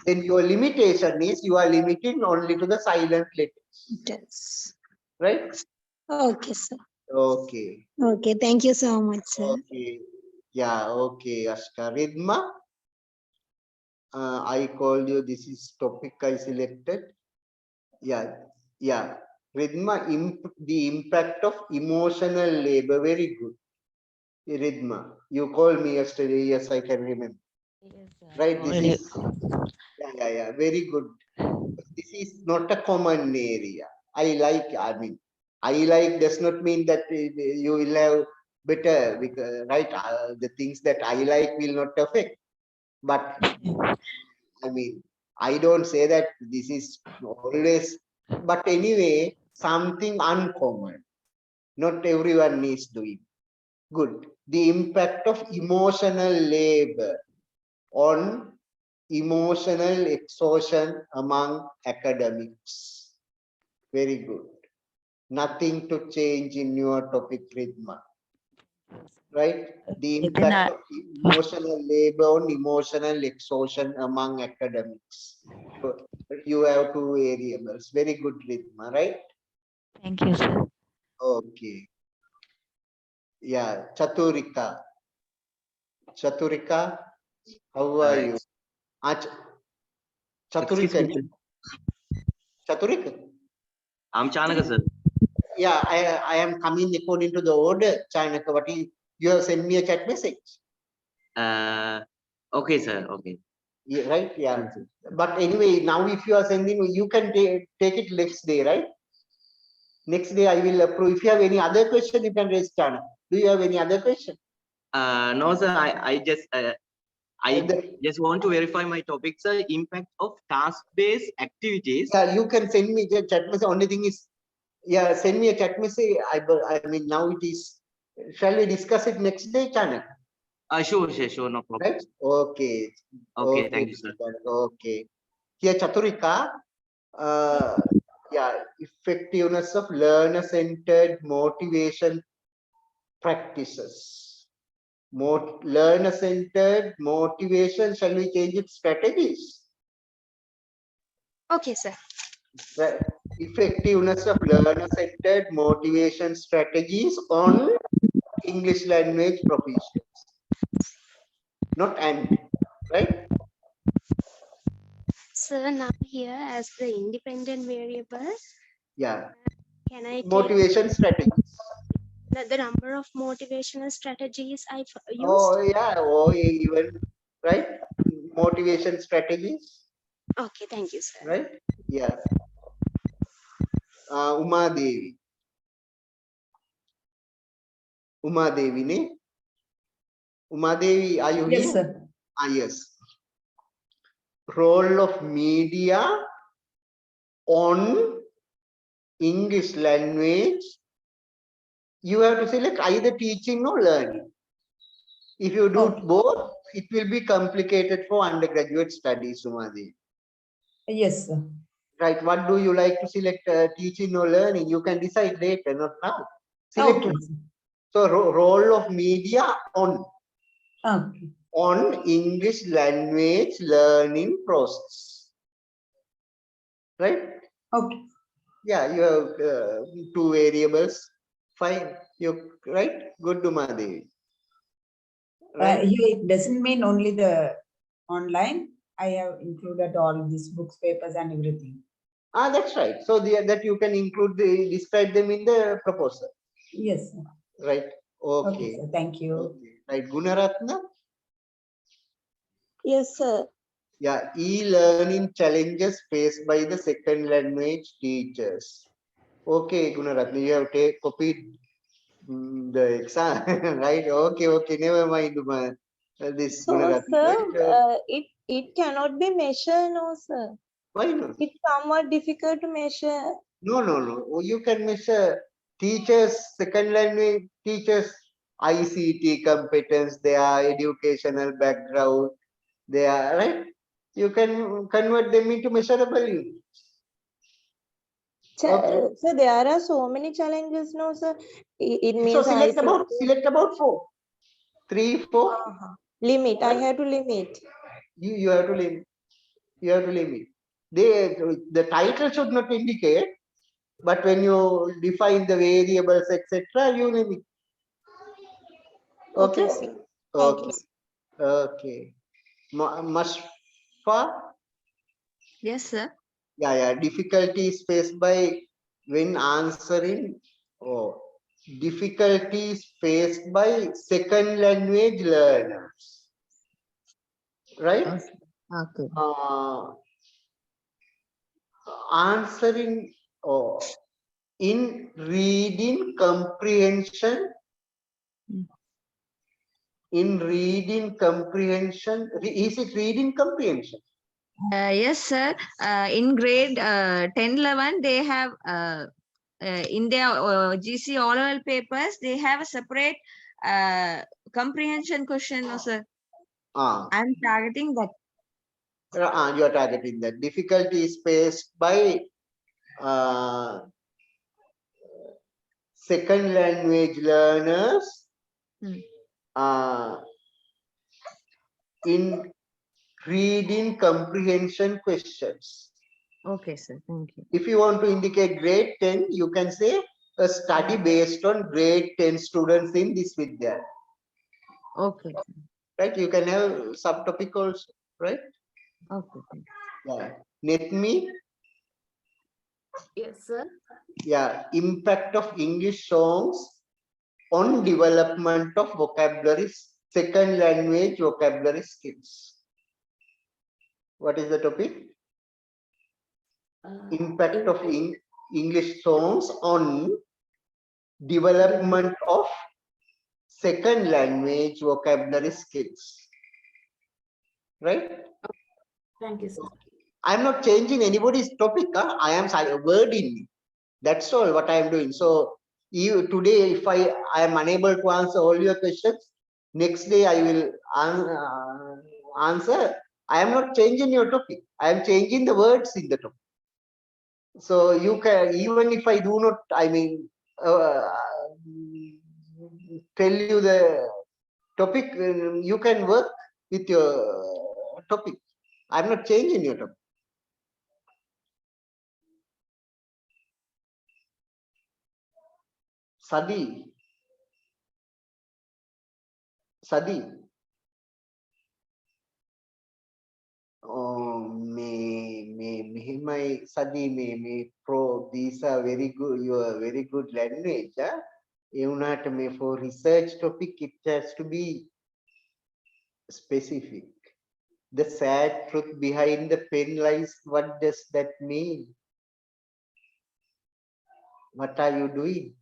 Then your limitation is you are limiting only to the silent letters, Yes. right? Okay, sir. Okay. Okay, thank you so much, sir. Okay. Yeah, okay, Ashka. Ridma, I called you, this is topic I selected. Yeah, yeah. Ridma, the impact of emotional labor, very good. Ridma, you called me yesterday, yes, I can remember. Yes, sir. Right, this Already- is, yeah, very good. This is not a common area. I like does not mean that you will have better, because, right, the things that I like will not affect. But I mean, I don't say that this is always, but anyway, something uncommon. Not everyone is doing. Good. The impact of emotional labor on emotional exhaustion among academics. Very good. Nothing to change in your topic, Ridma. Right? The impact of emotional labor on emotional exhaustion among academics. So you have two variables. Very good, Ridma, right? Thank you, sir. Okay. Yeah, Chaturika. Chaturika, how are you? Chaturika. Excuse me, Chaturika. I'm Chanaka, sir. Yeah, I am coming according to the order, Chanaka. What you have sent me a chat message. Okay, sir. Okay. Yeah, right? Yeah. But anyway, now if you are sending, you can take it next day, right? Next day I will approve. If you have any other question, you can raise, Chanaka. Do you have any other question? No, sir. I just want to verify my topic, sir. Impact of task-based activities. Yeah, you can send me the chat message. Only thing is, yeah, send me a chat message. I mean, now it is. Shall we discuss it next day, Chanaka? Sure, no problem. Right? Okay. Okay, thank you, sir. Okay. Here, Chaturika, yeah, effectiveness of learner-centered motivation practices. Learner-centered motivation, shall we change it strategies? Okay, sir. Right. Effectiveness of learner-centered motivation strategies on English language proficiency. Not and, right? Sir, now here as the independent variable, Yeah. can I take Motivation strategies. the number of motivational strategies I used? Oh, yeah. Oh, even, right? Motivation strategies, Okay, thank you, sir. right? Yeah. Uma Devi. Uma Devi, ne? Uma Devi, are you Yes, here? sir. Yes. Role of media on English language. You have to select either teaching or learning. If you do both, it will be complicated for undergraduate studies, Uma Devi. Yes, sir. Right? What do you like to select, teaching or learning? You can decide later, not now. Select. Okay. So role of media on Okay. English language learning process. Right? Okay. Yeah, you have two variables. Fine. You right? Good, Dumadevi. Right? Here it doesn't mean only the online. I have included all these books, papers, and everything. That's right. So that you can include describe them in the proposal. Yes, sir. Right. Okay. Okay, sir. Thank you. Okay. Right. Gunaratna. Yes, sir. Yeah, e-learning challenges faced by the second language teachers. Okay, Gunaratna, you have copied the exam, right? Okay, never mind. This So, Gunaratna. sir, it cannot be measured, no, sir. Why not? It's somewhat difficult to measure. No. You can measure teachers, second language teachers, ICT competence, their educational background, they are right. You can convert them into measurable units. Okay. So there are so many challenges now, sir. It So means I should select about 4. 3, 4. limit. I have to limit. You have to limit. You have to limit. The title should not indicate, but when you define the variables, etc., you limit. Okay. Okay, sir. Okay. Okay. Mashfa. Yes, sir. Yeah. Difficulties faced by when answering. Oh, difficulties faced by second language learners. Right? Okay. Answering in reading comprehension. In reading comprehension, is it reading comprehension? Yes, sir. In grade 10, 11, they have in their GC all level papers, they have a separate comprehension question, no, sir. I'm targeting that. You are targeting that. Difficulties faced by second language learners in reading comprehension questions. Okay, sir. Thank you. If you want to indicate grade 10, you can say a study based on grade 10 students in this Vidyalaya. Okay. Right? You can have subtopic also, right? Okay. Yeah. NetMe. Yes, sir. Yeah. Impact of English songs on development of vocabulary, second language vocabulary skills. What is the topic? Impact of English songs on development of second language vocabulary skills. Right? Thank you, sir. I'm not changing anybody's topic. I am wording. That's all what I am doing. So today, if I am unable to answer all your questions, next day I will answer. I am not changing your topic. I am changing the words in the topic. So you can, even if I do not, I mean, tell you the topic, you can work with your topic. I'm not changing your topic. Sadi. My Sadi pro, these are very good. You are very good language. For research topic, it has to be specific. The sad truth behind the pen lies. What does that mean? What are you doing?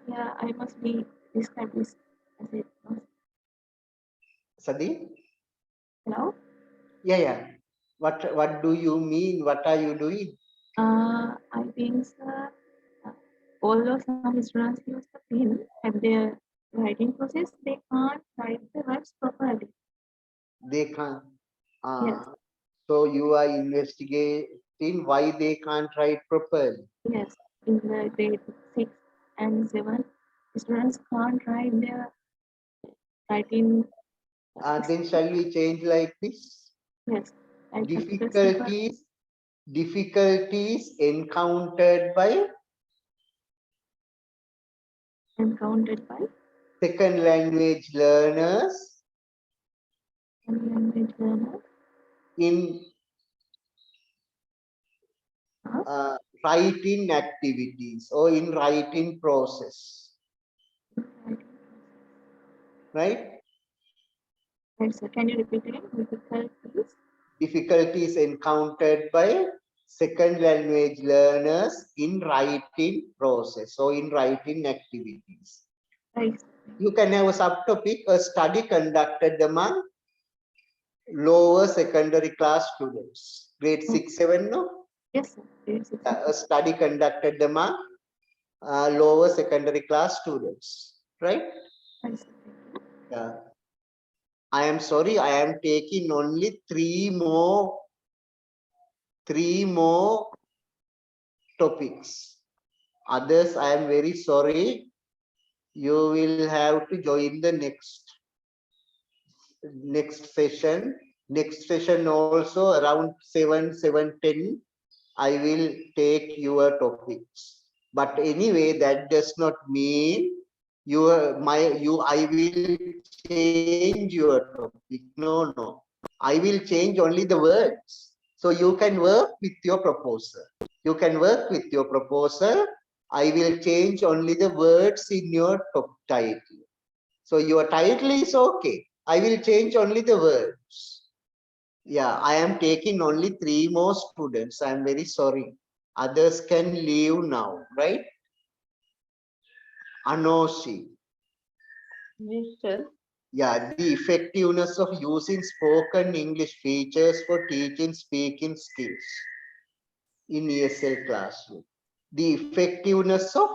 Yeah, I must be described this as it was. Sadi? Hello? Yeah. What do you mean? What are you doing? I think although some students use the pen at their writing process, they can't write the words properly. They can't. Yes. So you are investigating why they can't write properly. Yes, in the grade 6 and 7, students can't write their writing. Then shall we change like this? Yes. Difficulties encountered by second language learners in writing activities or in writing process. Right? Right, sir. Can you repeat again? Difficulties encountered by second language learners in writing process or in writing activities. Right. You can have a subtopic, a study conducted among lower secondary class students. Grade 6, 7, no? Yes, sir. A study conducted among lower secondary class students, right? Yes. Yeah. I am sorry, I am taking only three more topics. Others, I am very sorry. You will have to join the next session. Next session also around 7:10. I will take your topics. But anyway, that does not mean I will change your topic. No. I will change only the words. So you can work with your proposal. You can work with your proposal. I will change only the words in your title. So your title is okay. I will change only the words. Yeah, I am taking only 3 more students. I am very sorry. Others can leave now, right? Anoshi. Yes, sir. Yeah, the effectiveness of using spoken English features for teaching speaking skills in ESL classroom. The effectiveness of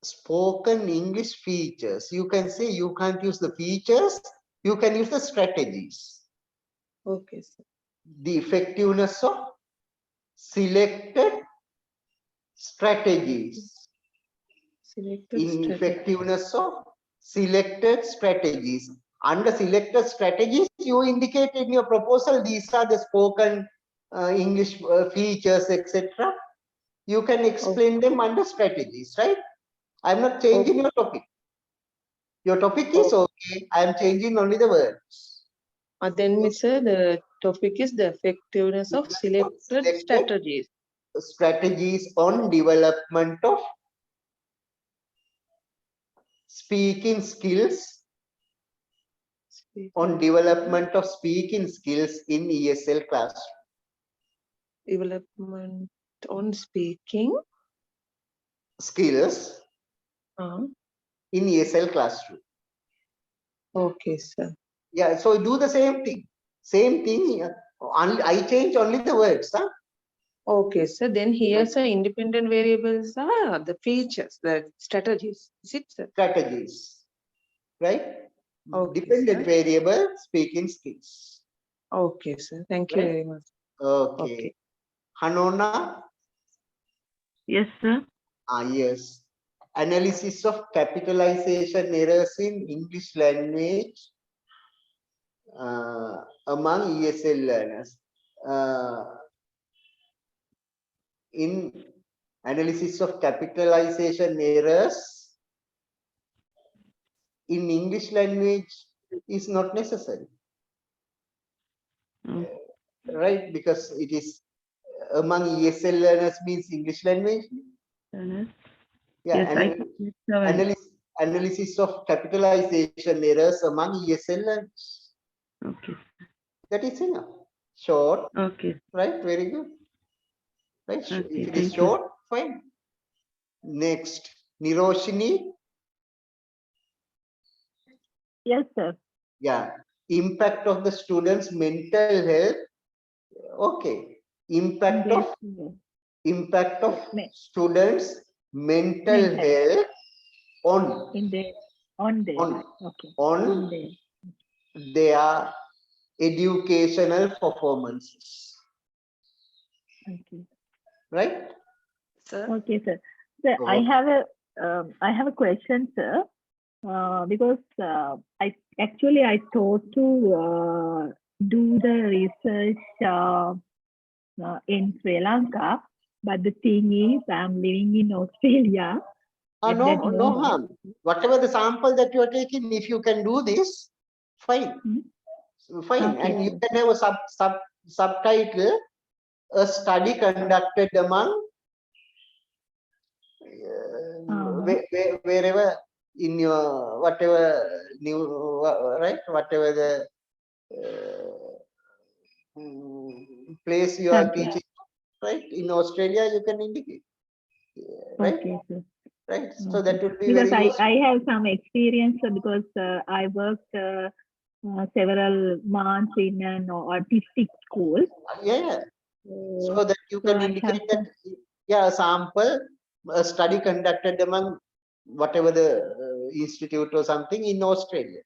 spoken English features. You can say you can't use the features, you can use the strategies. Okay, sir. The effectiveness of selected strategies. Selected In strategy. effectiveness of selected strategies. Under selected strategies, you indicate in your proposal, these are the spoken English features, etc. You can explain them under strategies, right? I'm not changing your topic. Your topic is okay. I am changing only the words. Then, Mr. The topic is the effectiveness of selected strategies. Strategies on development of speaking skills. On development of speaking skills in ESL classroom. Development on speaking skills in ESL classroom. Okay, sir. Yeah, so do the same thing. Same thing. I change only the words. Huh? Okay, so then here's the independent variables are the features, the strategies. Is it, sir? Strategies, right? Okay, Dependent sir. variable speaking skills. Okay, sir. Thank you Right? very much. Okay. Hanona? Yes, sir. Yes. Analysis of capitalization errors in English language among ESL learners. In analysis of capitalization errors in English language is not necessary. Right? Because it is among ESL learners means English language. Yeah, Yes, analysis of capitalization errors among ESL learners. Okay. That is enough. Short. Okay. Right? Very good. Right? Okay, If it is thank you. short, fine. Next, Niroshini. Yes, sir. Yeah. Impact of the students' mental health. Okay. Impact of students' mental health on their educational performances. Okay. Right? Sir? Okay, sir. Sir, I have a question, sir. Because I thought to do the research in Sri Lanka, but the thing is, I'm living in Australia. No harm. Whatever the sample that you are taking, if you can do this, fine. Fine. Okay, And you can have a subtitle, a study conducted among wherever in your whatever new right, whatever the place you are teaching, right? In Australia, you can indicate, right? Okay, sir. Right. So that would be because very useful. I have some experience because I worked several months in an autistic school. Yeah. So that you can indicate that, yeah, a sample, a study conducted among whatever the institute or something in Australia.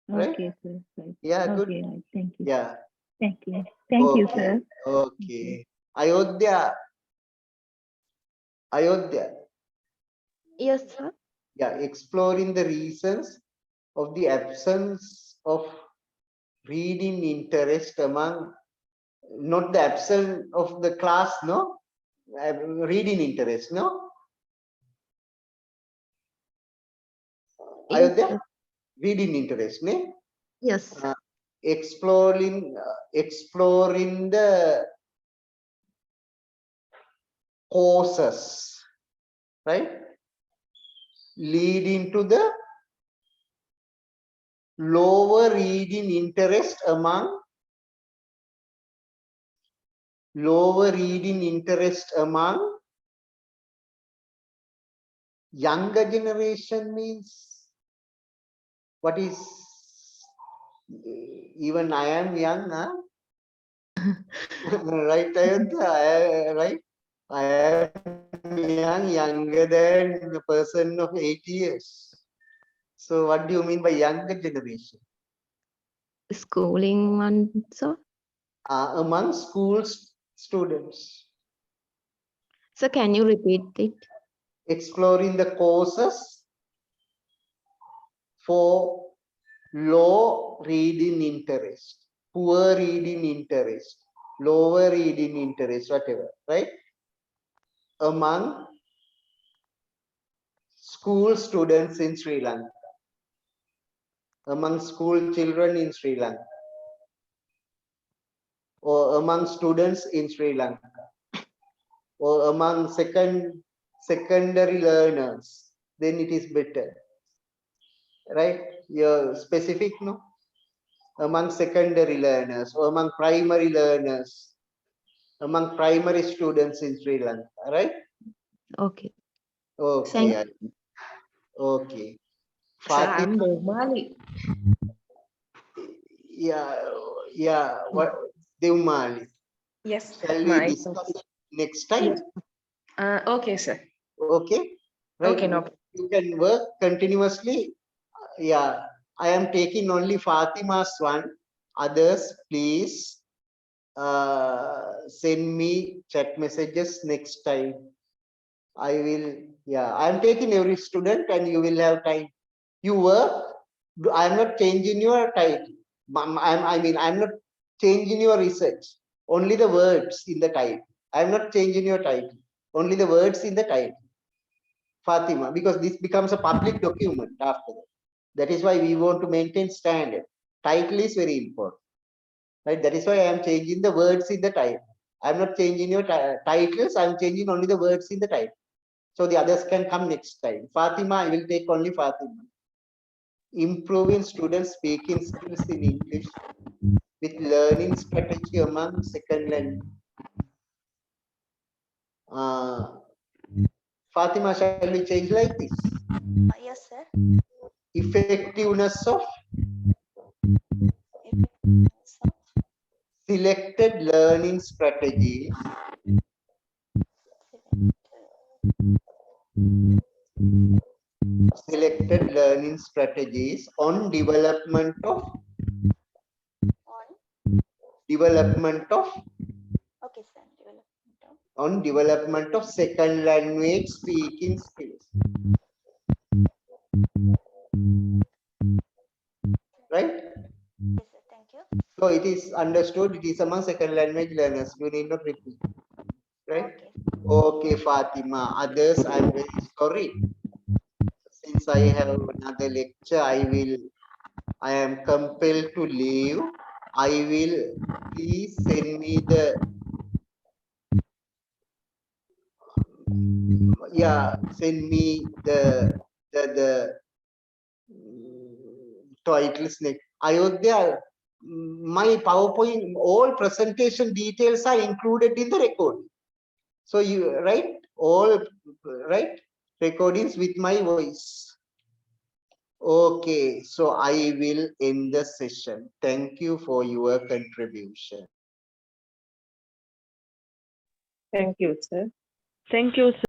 Right? Okay, sir. Right. Yeah, good. Okay, right. Thank you. Yeah. Thank you. Thank you, sir. Okay. Ayodhya. Ayodhya. Yes, sir. Yeah, exploring the reasons of the absence of reading interest among, not the absence of the class, no? Reading interest, no? Ayodhya? Reading interest, ne? Yes. Exploring the causes, right? Leading to the lower reading interest among younger generation means what is, even I am young, huh? Right, Ayodhya? Right? I am young, younger than a person of 8 years. So what do you mean by younger generation? Schooling one, sir. Among school students. So can you repeat it? Exploring the causes for low reading interest, poor reading interest, lower reading interest, whatever, right? Among school students in Sri Lanka, among school children in Sri Lanka, or among students in Sri Lanka, or among secondary learners, then it is better, right? You're specific, no? Among secondary learners or among primary learners, among primary students in Sri Lanka, right? Okay. Okay. Okay. Fatima. Yeah. What? Devmali. Yes. Shall we discuss it next time? Okay, sir. Okay. Right. Okay, no. You can work continuously. Yeah. I am taking only Fatima's one. Others, please send me chat messages next time. I will, yeah, I'm taking every student and you will have time. You work, I'm not changing your title. I'm not changing your research. Only the words in the title. I'm not changing your title. Only the words in the title. Fatima, because this becomes a public document after that. That is why we want to maintain standard. Title is very important. Right? That is why I am changing the words in the title. I'm not changing your titles. I'm changing only the words in the title. So the others can come next time. Fatima, I will take only Fatima. Improving students' speaking skills in English with learning strategy among second language. Fatima, shall we change like this? Yes, sir. Effectiveness of selected learning strategies on development of Okay, sir. on development of second language speaking skills. Right? Yes, sir. Thank you. So it is understood, it is among second language learners. You need not repeat. Right? Okay, Fatima. Others, I'm very sorry. Since I have another lecture, I am compelled to leave. I will, please send me the, send me the titles next. Ayodhya, my PowerPoint, all presentation details are included in the recording. So you, right, all, right, recordings with my voice. Okay, so I will end the session. Thank you for your contribution. Thank you, sir. Thank you, sir.